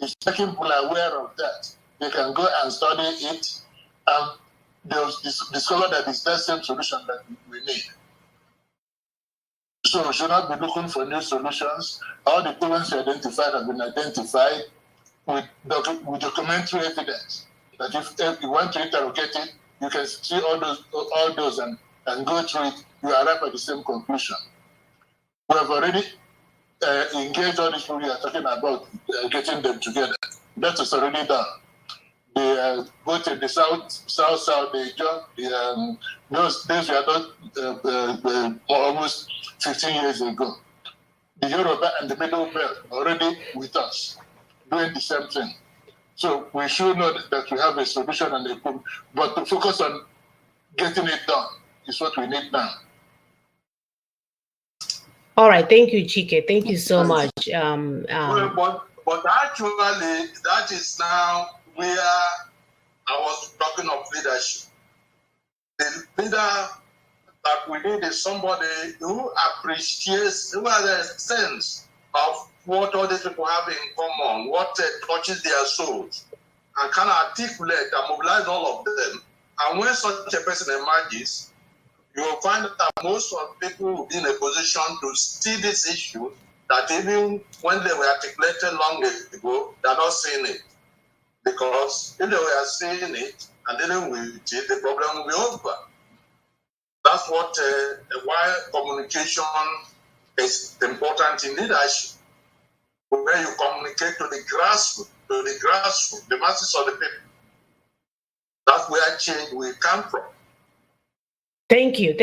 If making people aware of that, they can go and study it, and they'll discover that it's that same solution that we need. So we should not be looking for new solutions. All the problems identified have been identified with documentary evidence. That if you want to interrogate it, you can see all those and go through it, you arrive at the same conclusion. We have already engaged all these people we are talking about, getting them together. That is already done. They go to the south, they join. Those days were done almost 15 years ago. The Yoruba and the Middle Belt already with us, doing the same thing. So we should know that we have a solution and a problem, but to focus on getting it done is what we need now. All right, thank you, Chike. Thank you so much. But actually, that is now where I was talking of leadership. The leader that we need is somebody who appreciates, who has a sense of what all these people have in common, what touches their souls, and can articulate and mobilize all of them. And when such a person emerges, you will find that most of the people will be in a position to see this issue that even when they were articulated long ago, they're not seeing it. Because if they were seeing it and dealing with it, the problem will be over. That's what why communication is important in leadership, where you communicate to the grassroots, the masses of the people. That's where change will come from. Thank you.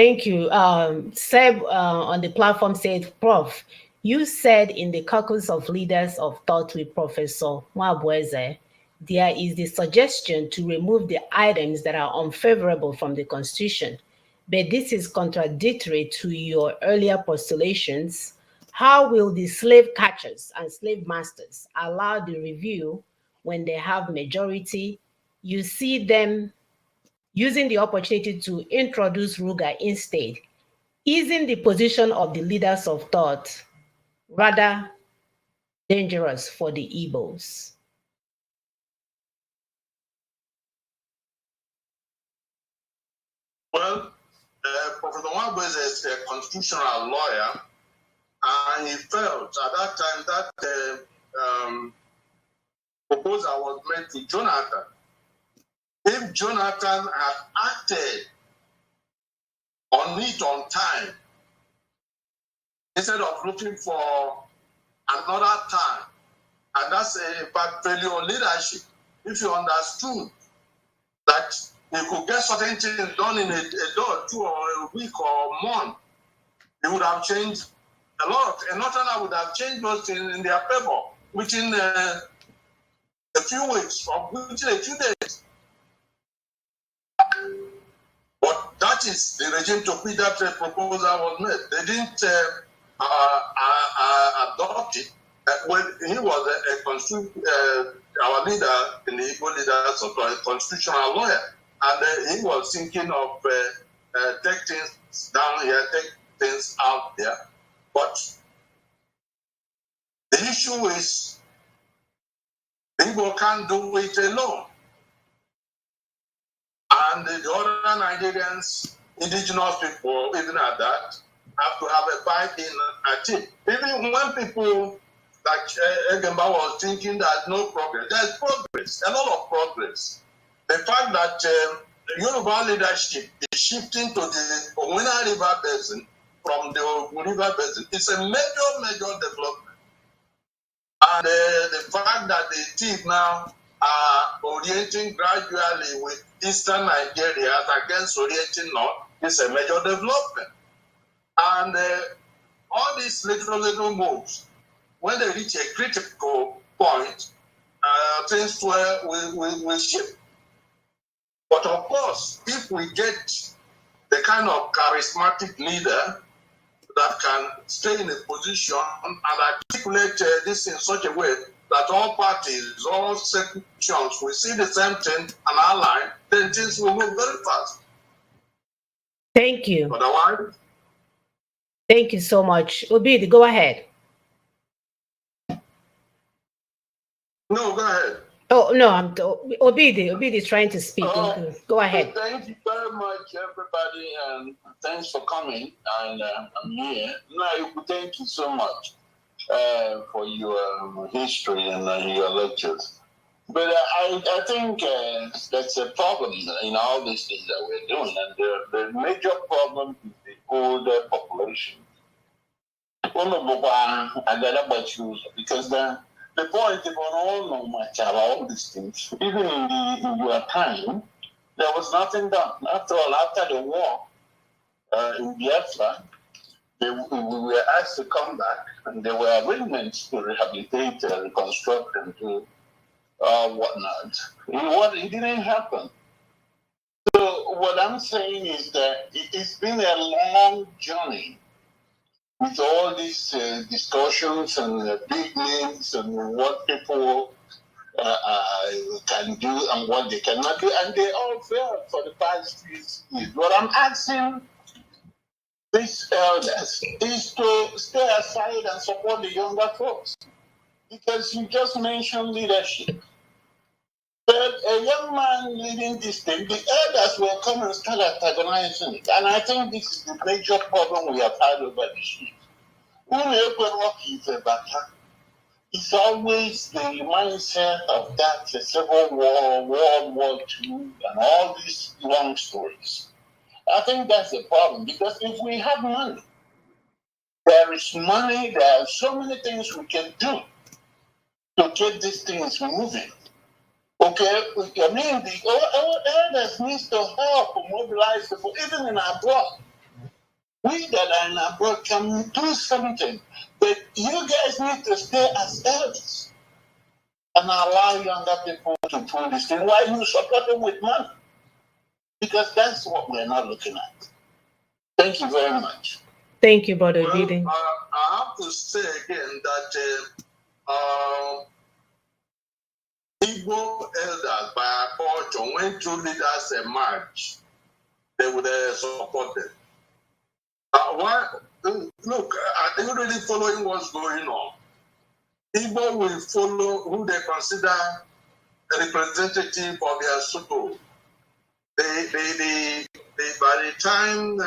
Seb on the platform said, Prof, you said in the caucus of leaders of thought with Professor Mwabweze, there is the suggestion to remove the items that are unfavorable from the Constitution. But this is contradictory to your earlier postulations. How will the slave catchers and slave masters allow the review when they have majority? You see them using the opportunity to introduce Ruga instead. Isn't the position of the leaders of thought rather dangerous for the Igbos? Well, Professor Nwagbo is a constitutional lawyer, and he felt at that time that proposal was made to Jonathan. If Jonathan had acted on it on time, instead of looking for another time, and that's a bad failure on leadership. If you understood that you could get certain things done in a day or two or a week or a month, it would have changed a lot. And Northern would have changed those things in their favor within a few weeks or within a few days. But that is the regime to which that proposal was made. They didn't adopt it. When he was our leader in the Igbo leaders of a constitutional lawyer, and he was thinking of take things down here, take things out there. But the issue is Igbo can't do it alone. And the other Nigerians, indigenous people, even at that, have to have a fight in a team. Even when people like Egemba was thinking that no progress, there's progress, a lot of progress. The fact that the Yoruba leadership is shifting to the Owena River Basin from the Ogun River Basin is a major development. And the fact that the team now are orienting gradually with Eastern Nigeria against orienting North is a major development. And all these little moves, when they reach a critical point, things will shift. But of course, if we get the kind of charismatic leader that can stay in a position and articulate this in such a way that all parties, all sections will see the same thing and align, then things will move very fast. Thank you. Otherwise, thank you so much. Obidi, go ahead. No, go ahead. Oh, no, Obidi is trying to speak. Go ahead. Thank you very much, everybody, and thanks for coming. And I'm here. Now, thank you so much for your history and your lectures. But I think that's a problem in all these things that we're doing. And the major problem is the older population. Because the point they all know much about all these things. Even in your time, there was nothing done. After all, after the war in Biafra, we were asked to come back, and there were agreements to rehabilitate, reconstruct, and do whatnot. It didn't happen. So what I'm saying is that it's been a long journey with all these discussions and big names and what people can do and what they cannot do, and they all failed for the past few years. What I'm asking these elders is to stay aside and support the younger folks, because you just mentioned leadership. But a young man leading this thing, the elders will come and start antagonizing it. And I think this is the major problem we have had over the years. It's always the mindset of that Civil War, World War II, and all these long stories. I think that's the problem, because if we have money, there is money, there are so many things we can do to get these things moving. Okay, I mean, the elders need to help mobilize people, even in abroad. We that are in abroad can do something, but you guys need to stay as elders and allow younger people to pull this thing while you support them with money. Because that's what we're not looking at. Thank you very much. Thank you, Brother Obidi. I have to say again that Igbo elders, by our culture, when two leaders emerge, they would support them. Look, are you really following what's going on? Igbo will follow who they consider a representative of their soul. by the time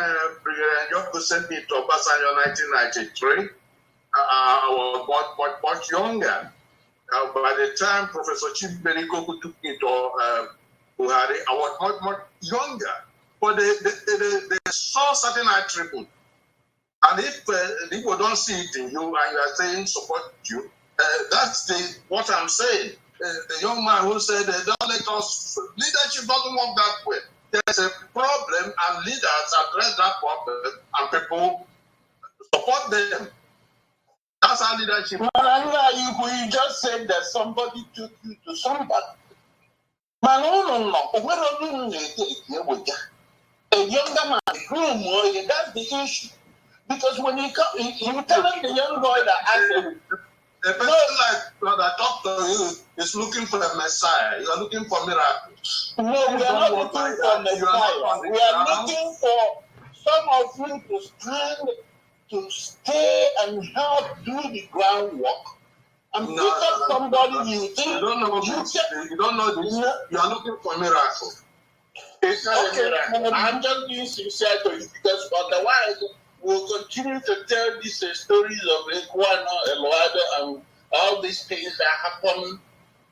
Brigadier Njoku sent me to Obasanjo in 1993, I was much younger. By the time Professor Chimbelikoku took me to Buhari, I was much younger. But they saw certain attributes. And if people don't see it in you and you are saying support you, that's what I'm saying. The young man who said, don't let us, leadership doesn't work that way. There's a problem and leaders address that problem and people support them. That's how leadership. You just said that somebody took you to somebody. No. A younger man, that's the issue. Because when you come, you tell the young boy that I a person like that talk to you is looking for a Messiah. You are looking for miracles. No, we are not looking for Messiah. We are looking for some of you to stand, to stay and help do the groundwork. And pick up somebody you think you don't know this. You don't know this. You are looking for miracles. It's not a miracle. I'm just being sincere to you because otherwise we'll continue to tell these stories of Ekwana, Eloado, and all these things that happen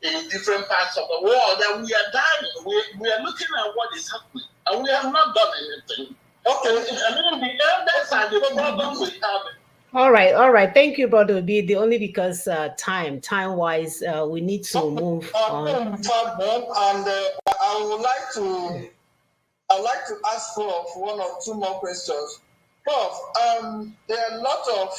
in different parts of the world, and we are dying. We are looking at what is happening, and we have not done anything. Okay, I mean, the elders are the problem we have. All right. Thank you, Brother Obi. The only because time-wise, we need to move on. And I would like to ask Prof one or two more questions. Prof, there are a lot of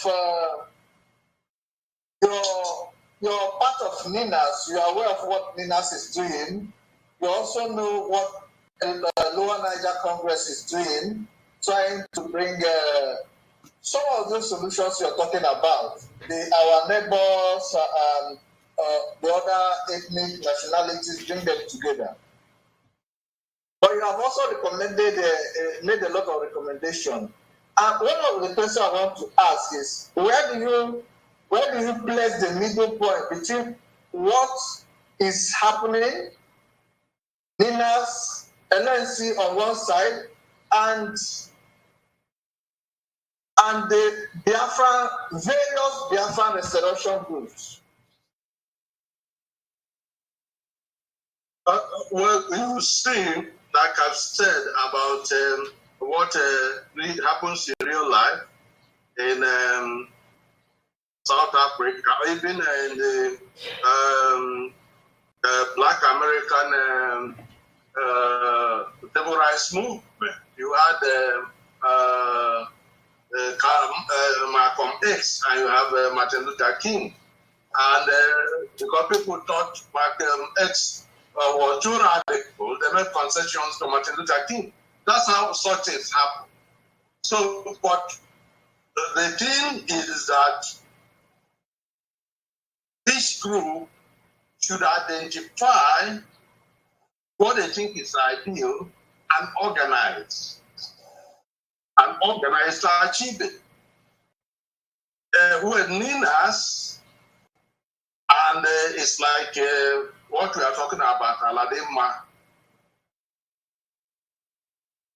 you're part of NINAS. You are aware of what NINAS is doing. You also know what the Lower Niger Congress is doing, trying to bring some of those solutions you're talking about. Our neighbors and the other ethnic nationalities, bring them together. But you have also made a lot of recommendations. And one of the questions I want to ask is, where do you place the middle point between what is happening, NINAS, LNC on one side, and the various Biafran restoration groups? Well, you see, like I've said about what really happens in real life in South Africa, even in the Black American civil rights movement. You had Malcolm X and you have Martin Luther King. And because people thought Malcolm X was too radical, they made concessions to Martin Luther King. That's how such things happen. So, but the thing is that this group should identify what they think is ideal and organize to achieve it. With NINAS, and it's like what we are talking about, Aladinmma,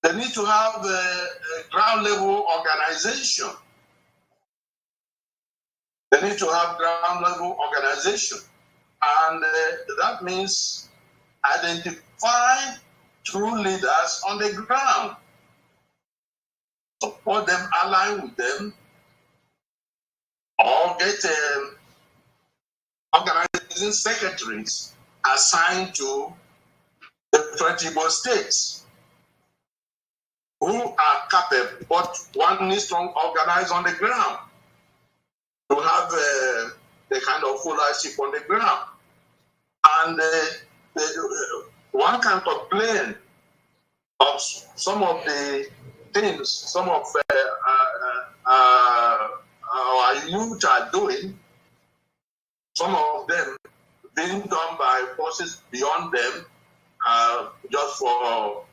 they need to have a ground level organization. They need to have ground level organization. And that means identify true leaders on the ground. Support them, align with them, or get organizing secretaries assigned to different Igbo states who are capable, but one needs to organize on the ground to have the kind of followership on the ground. And one can complain of some of the things some of our youth are doing, some of them being done by forces beyond them, just for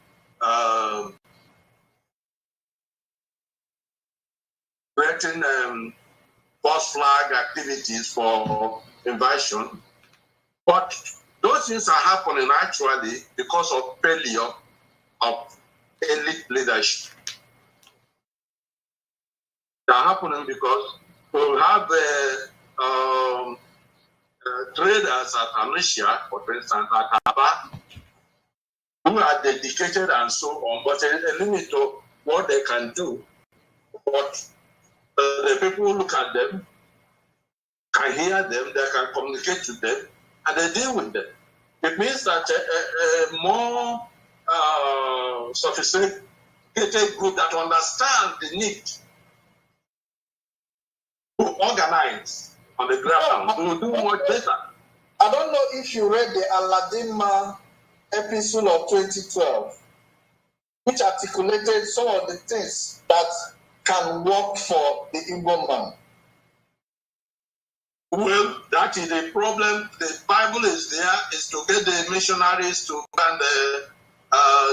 creating false flag activities for invasion. But those things are happening actually because of failure of elite leadership. That happening because we have traders at Anisha, for instance, at Aba, who are dedicated and so on, but a limit to what they can do. But the people who look at them can hear them, they can communicate to them, and they deal with them. It means that a more sophisticated group that understand the need to organize on the ground will do much better. I don't know if you read the Aladinmma episode of 2012, which articulated some of the things that can work for the Igbo man. Well, that is the problem. The Bible is there, is to get the missionaries to and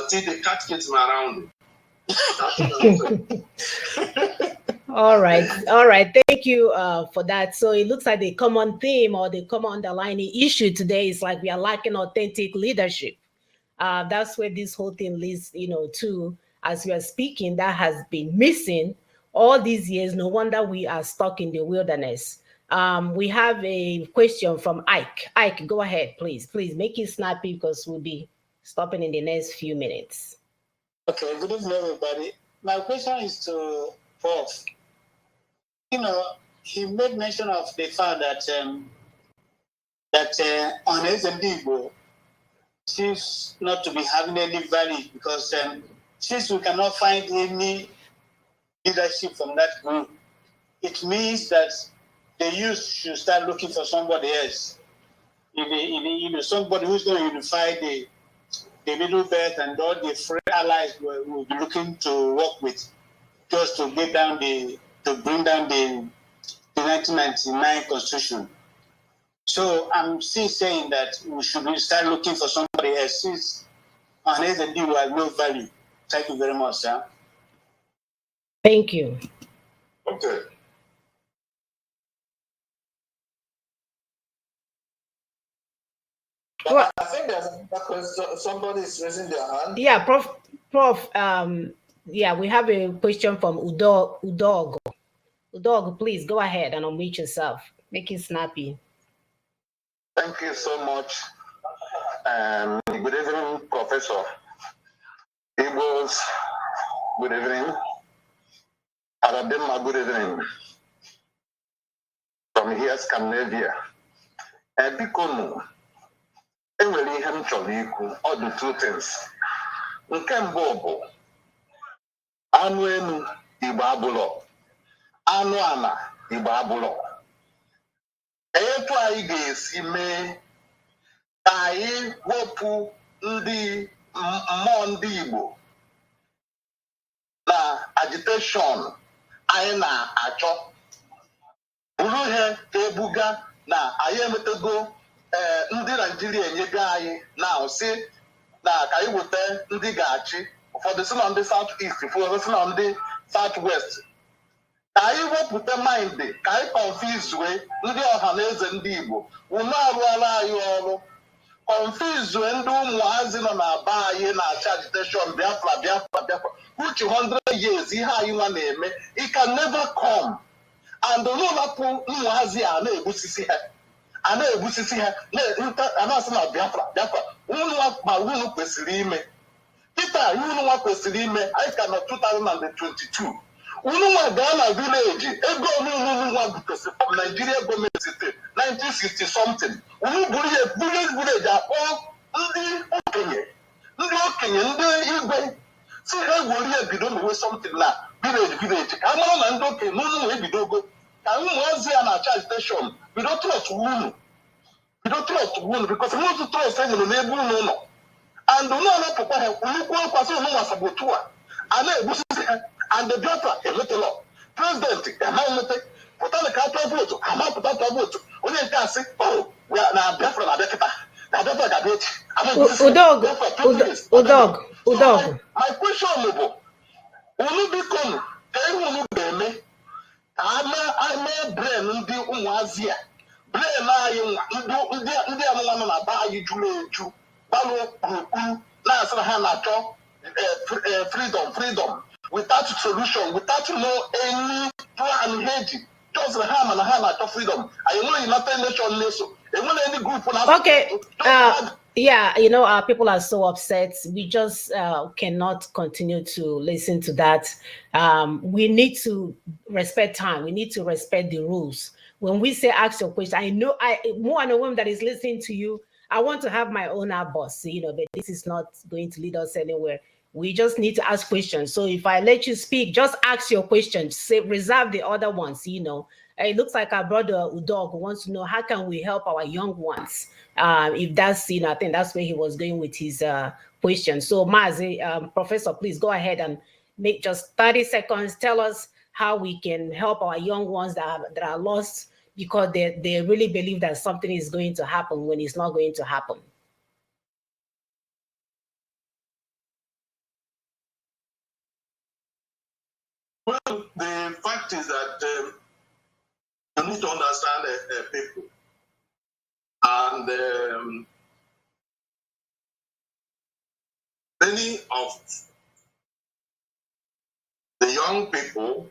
teach the catechism around it. All right. Thank you for that. So it looks like the common theme or the common underlying issue today is like we are lacking authentic leadership. That's where this whole thing leads, to, as we are speaking, that has been missing all these years. No wonder we are stuck in the wilderness. We have a question from Ike. Ike, go ahead, please. Please make it snappy because we'll be stopping in the next few minutes. Okay, good evening, everybody. My question is to Prof. He made mention of the fact that on Igbo seems not to be having any value because since we cannot find any leadership from that group, it means that the youth should start looking for somebody else. Somebody who's going to unify the middle belt and all the free allies we'll be looking to work with, just to bring down the 1999 Constitution. So I'm still saying that we should start looking for somebody else since on S&D we have no value. Thank you very much, sir. Thank you. Okay. Well, I think there's a question. Somebody is raising their hand. Yeah, Prof. Yeah, we have a question from Udogo. Udogo, please go ahead and unmute yourself. Make it snappy. Thank you so much. Good evening, Professor. Igbos, good evening. Aladimma, good evening. From here, Scandinavia. Bikonu, enwere ihe m chọrọ ikwu, ọ dị two things. Nke mbụ bụ anụ enu Igbo abụlọ, anụ ala Igbo abụlọ. Etu anyị ga-esi mee ka anyị wepụ ndị mmụọ ndị Igbo na agitation anyị na-achọ bụrụ ihe ka ebuga na anyị emetego ndị Naijiria enyego anyị na si na ka anyị weta ndị ga-achị ụfọdụ si na ndị South East, ụfọdụ si na ndị South West. Ka anyị wepụta mind ka anyị confuse ndị ọha na eze ndị Igbo unu arụọla anyị ọrụ confuse ndị ụmụazị nọ na be anyị na-achị agitation Biafra which 100 years ihe anyị nwa na-eme it can never come and ụlọpụ ụmụazị a na-egbusisi ha na-asị na Biafra ma unu kwesịrị ime kịta unu nwa kwesịrị ime anyị ka nọ 2022 unu nwa gaa na vileji ego unu nwa butesịrị from Nigeria gọọmenti site 1960 something unu buru ihe vileji akpọ ndị okenye ndị igwe si ha gwere ihe bido mewe something na vileji ka a mara na ndị okenye n'unu wee bidogo ka ụmụazị ya na agitation bido trọst unu because most trọst enwere n'ebe unu nọ and unu anapụkwa ha nnukwu ọkwasị unu nwasabotu a na-egbusisi ha and the Biafra emetela president emete pụtara ka atọ vootu amapụta atọ vootu onye nke asị na Biafra na Biafra ga-abịa echi Udogo. My question bụ unu biko ka ihe unu ga-eme ama brain ndị ụmụazị a brain anyị ndị amụma nọ na be anyị juru eju gbalụ kpurukpuru na-asị na ha na-achọ freedom, without solution, without no any plan ready. Just the ham and the freedom. I know United Nations lesson. Any group. Okay. Yeah, you know, people are so upset. We just cannot continue to listen to that. We need to respect time. We need to respect the rules. When we say ask your question, I know one of them that is listening to you. I want to have my own boss, you know, but this is not going to lead us anywhere. We just need to ask questions. So if I let you speak, just ask your questions. Say, reserve the other ones, you know. It looks like our brother Udog wants to know how can we help our young ones. If that's, you know, I think that's where he was going with his question. So Mazi, Professor, please go ahead and make just 30 seconds. Tell us how we can help our young ones that are lost because they really believe that something is going to happen when it's not going to happen. Well, the fact is that you need to understand people. And many of the young people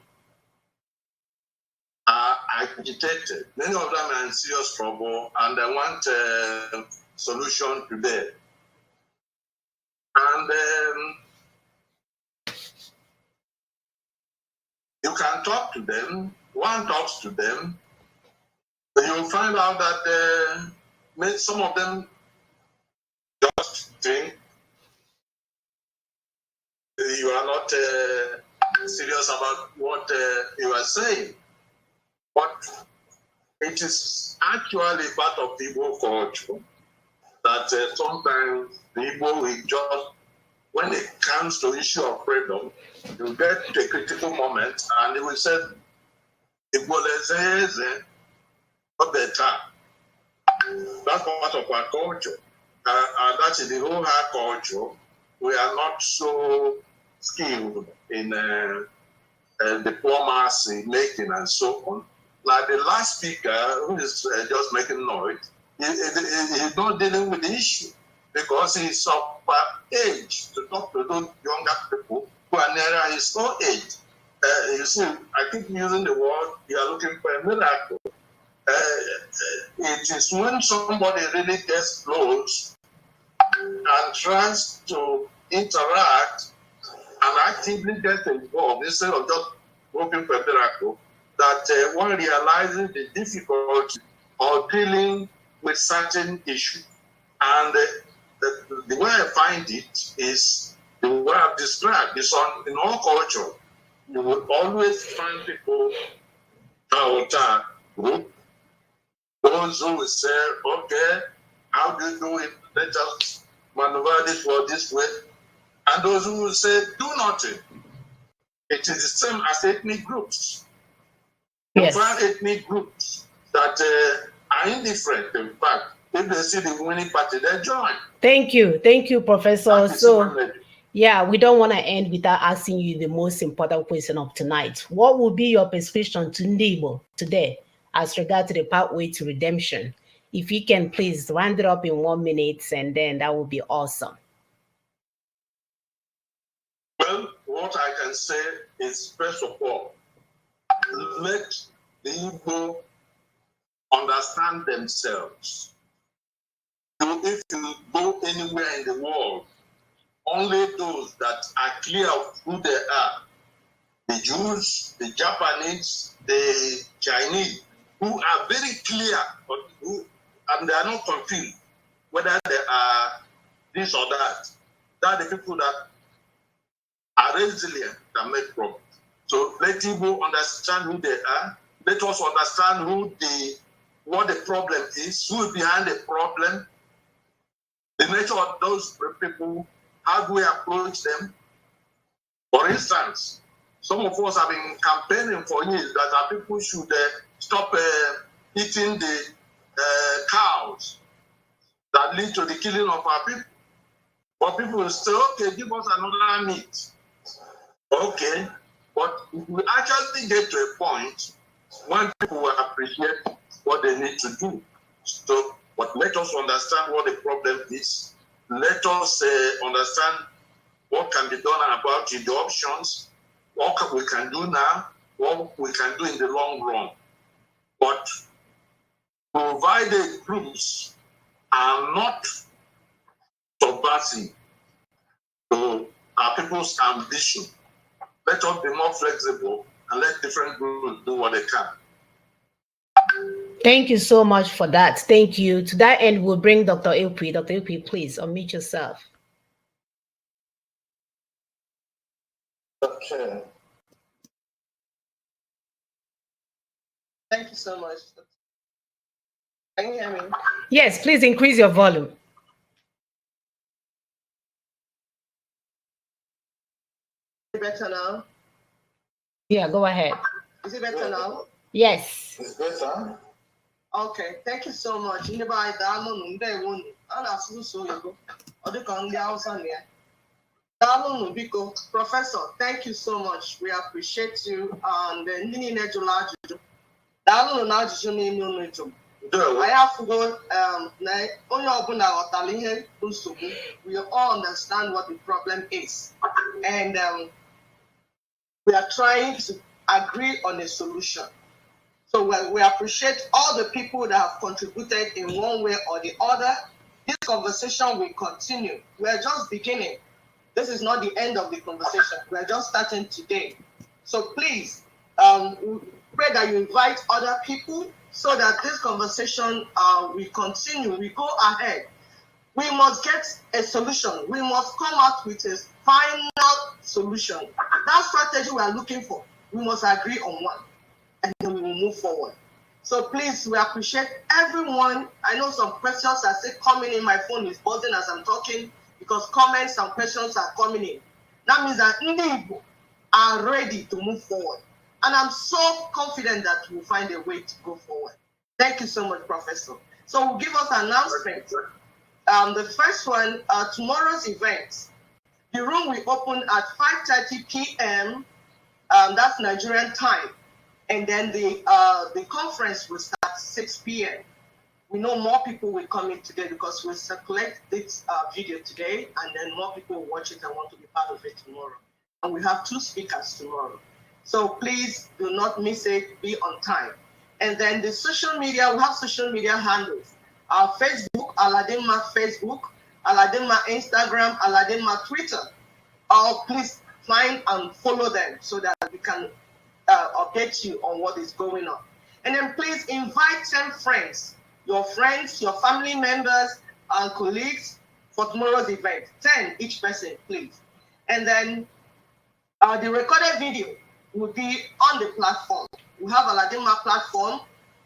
are agitated. Many of them are in serious trouble and they want a solution today. And you can talk to them. One talks to them. You'll find out that some of them just think you are not serious about what you are saying. But it is actually part of the Igbo culture that sometimes the Igbo will just, when it comes to issue of freedom, you get to a critical moment and they will say, Igboland not better. That's part of our culture. And that is the whole hard culture. We are not so skilled in diplomacy making and so on. Like the last speaker, who is just making noise, he's not dealing with the issue because he's of age to talk to those younger people who are nearer his own age. You see, I keep using the word, you are looking for a miracle. It is when somebody really gets close and tries to interact and actively get involved instead of just hoping for a miracle, that one realizes the difficulty of dealing with certain issues. And the way I find it is the way I've described. It's in all culture. You will always find people group. Those who will say, okay, how do you do it? Let's just maneuver this or this way. And those who will say, do nothing. It is the same as ethnic groups. Yes. You find ethnic groups that are indifferent. In fact, if they see the winning party, they join. Thank you, Professor. So, yeah, we don't want to end without asking you the most important question of tonight. What will be your prescription to Igbo today as regard to the pathway to redemption? If you can please round it up in 1 minute, and then that would be awesome. Well, what I can say is, first of all, let the Igbo understand themselves. If you go anywhere in the world, only those that are clear of who they are, the Jews, the Japanese, the Chinese, who are very clear, and they are not confused whether they are this or that. They are the people that are resilient, that make progress. So let people understand who they are. Let us understand what the problem is, who is behind the problem, the nature of those people, how do we approach them? For instance, some of us have been campaigning for years that our people should stop eating the cows that lead to the killing of our people. But people will say, okay, give us another meat. Okay, but we actually get to a point when people will appreciate what they need to do. So, but let us understand what the problem is. Let us understand what can be done about it, the options, what we can do now, what we can do in the long run. But provided groups are not subversive to our people's ambition, let us be more flexible and let different groups do what they can. Thank you so much for that. Thank you. To that end, we'll bring Dr. EBEE. Dr. EBEE, please unmute yourself. Okay. Thank you so much. Can you hear me? Yes, please increase your volume. Is it better now? Yeah, go ahead. Is it better now? Yes. It's better. Okay, thank you so much. Professor, thank you so much. We appreciate you and I have to go. We all understand what the problem is, and we are trying to agree on a solution. So we appreciate all the people that have contributed in one way or the other. This conversation will continue. We are just beginning. This is not the end of the conversation. We are just starting today. So please, we pray that you invite other people so that this conversation will continue. We go ahead. We must get a solution. We must come out with a final solution. That strategy we are looking for, we must agree on one, and then we will move forward. So please, we appreciate everyone. I know some questions are still coming in. My phone is buzzing as I'm talking because comments and questions are coming in. That means that Igbo are ready to move forward. And I'm so confident that we'll find a way to go forward. Thank you so much, Professor. So we'll give us an announcement. The first one, tomorrow's event. The room will open at 5:30 p.m. That's Nigerian time. And then the conference will start 6 p.m. We know more people will come in today because we'll circulate this video today, and then more people will watch it and want to be part of it tomorrow. And we have 2 speakers tomorrow. So please do not miss it, be on time. And then the social media, we have social media handles. Our Facebook, Aladinmma Facebook, Aladinmma Instagram, Aladinmma Twitter. Please find and follow them so that we can update you on what is going on. And then please invite 10 friends, your family members, and colleagues for tomorrow's event. 10 each person, please. And then the recorded video will be on the platform. We have Aladinmma platform.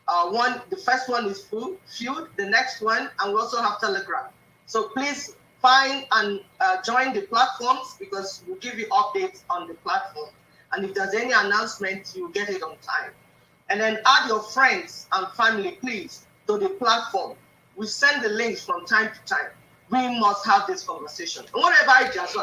The first one is Fueled, the next one, and we also have Telegram. So please find and join the platforms because we'll give you updates on the platform. And if there's any announcement, you'll get it on time. And then add your friends and family, please, to the platform. We send the links from time to time. We must have this conversation. Whatever it is,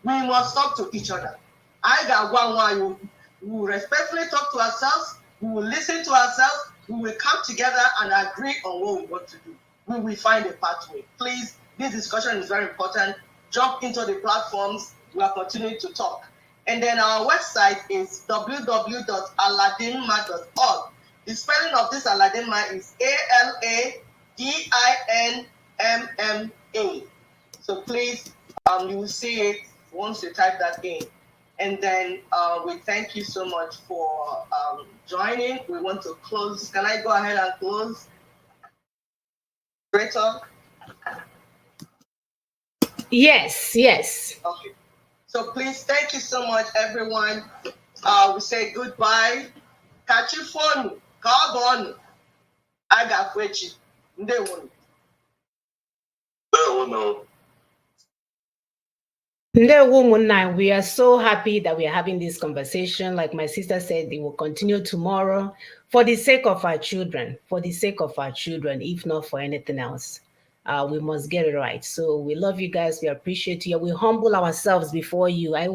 we must talk to each other. I got one. We will respectfully talk to ourselves. We will listen to ourselves. We will come together and agree on what we want to do. We will find a pathway. Please, this discussion is very important. Jump into the platforms. We are continuing to talk. And then our website is www.aladinmma.org. The spelling of this Aladinmma is ALADINMMA. So please, you will see it once you type that in. And then we thank you so much for joining. We want to close. Can I go ahead and close? Great talk? Yes, yes. Okay. So please, thank you so much, everyone. We say goodbye. Catch you phone. Call on. I got Kwechi. Ndewo. We are so happy that we are having this conversation. Like my sister said, it will continue tomorrow for the sake of our children, if not for anything else. We must get it right. So we love you guys. We appreciate you. We humble ourselves before you. I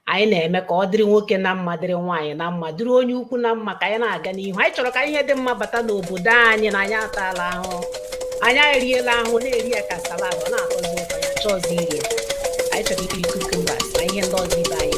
anyị na-eme ka ọ dịrị nwoke na mma dịrị nwaanyị na mma dịrị onye ukwu na mma ka anyị na-aga n'ihu anyị chọrọ ka ihe dị mma bata n'obodo anyị na anyị atala ahụ Anya eriela ahụ na-eri ya ka salad, ọ na-atọzi ụtọ ya chọọzi iri ya. Anyị chọrọ iri cucumbers na ihe ndị ọzọ ibe anyị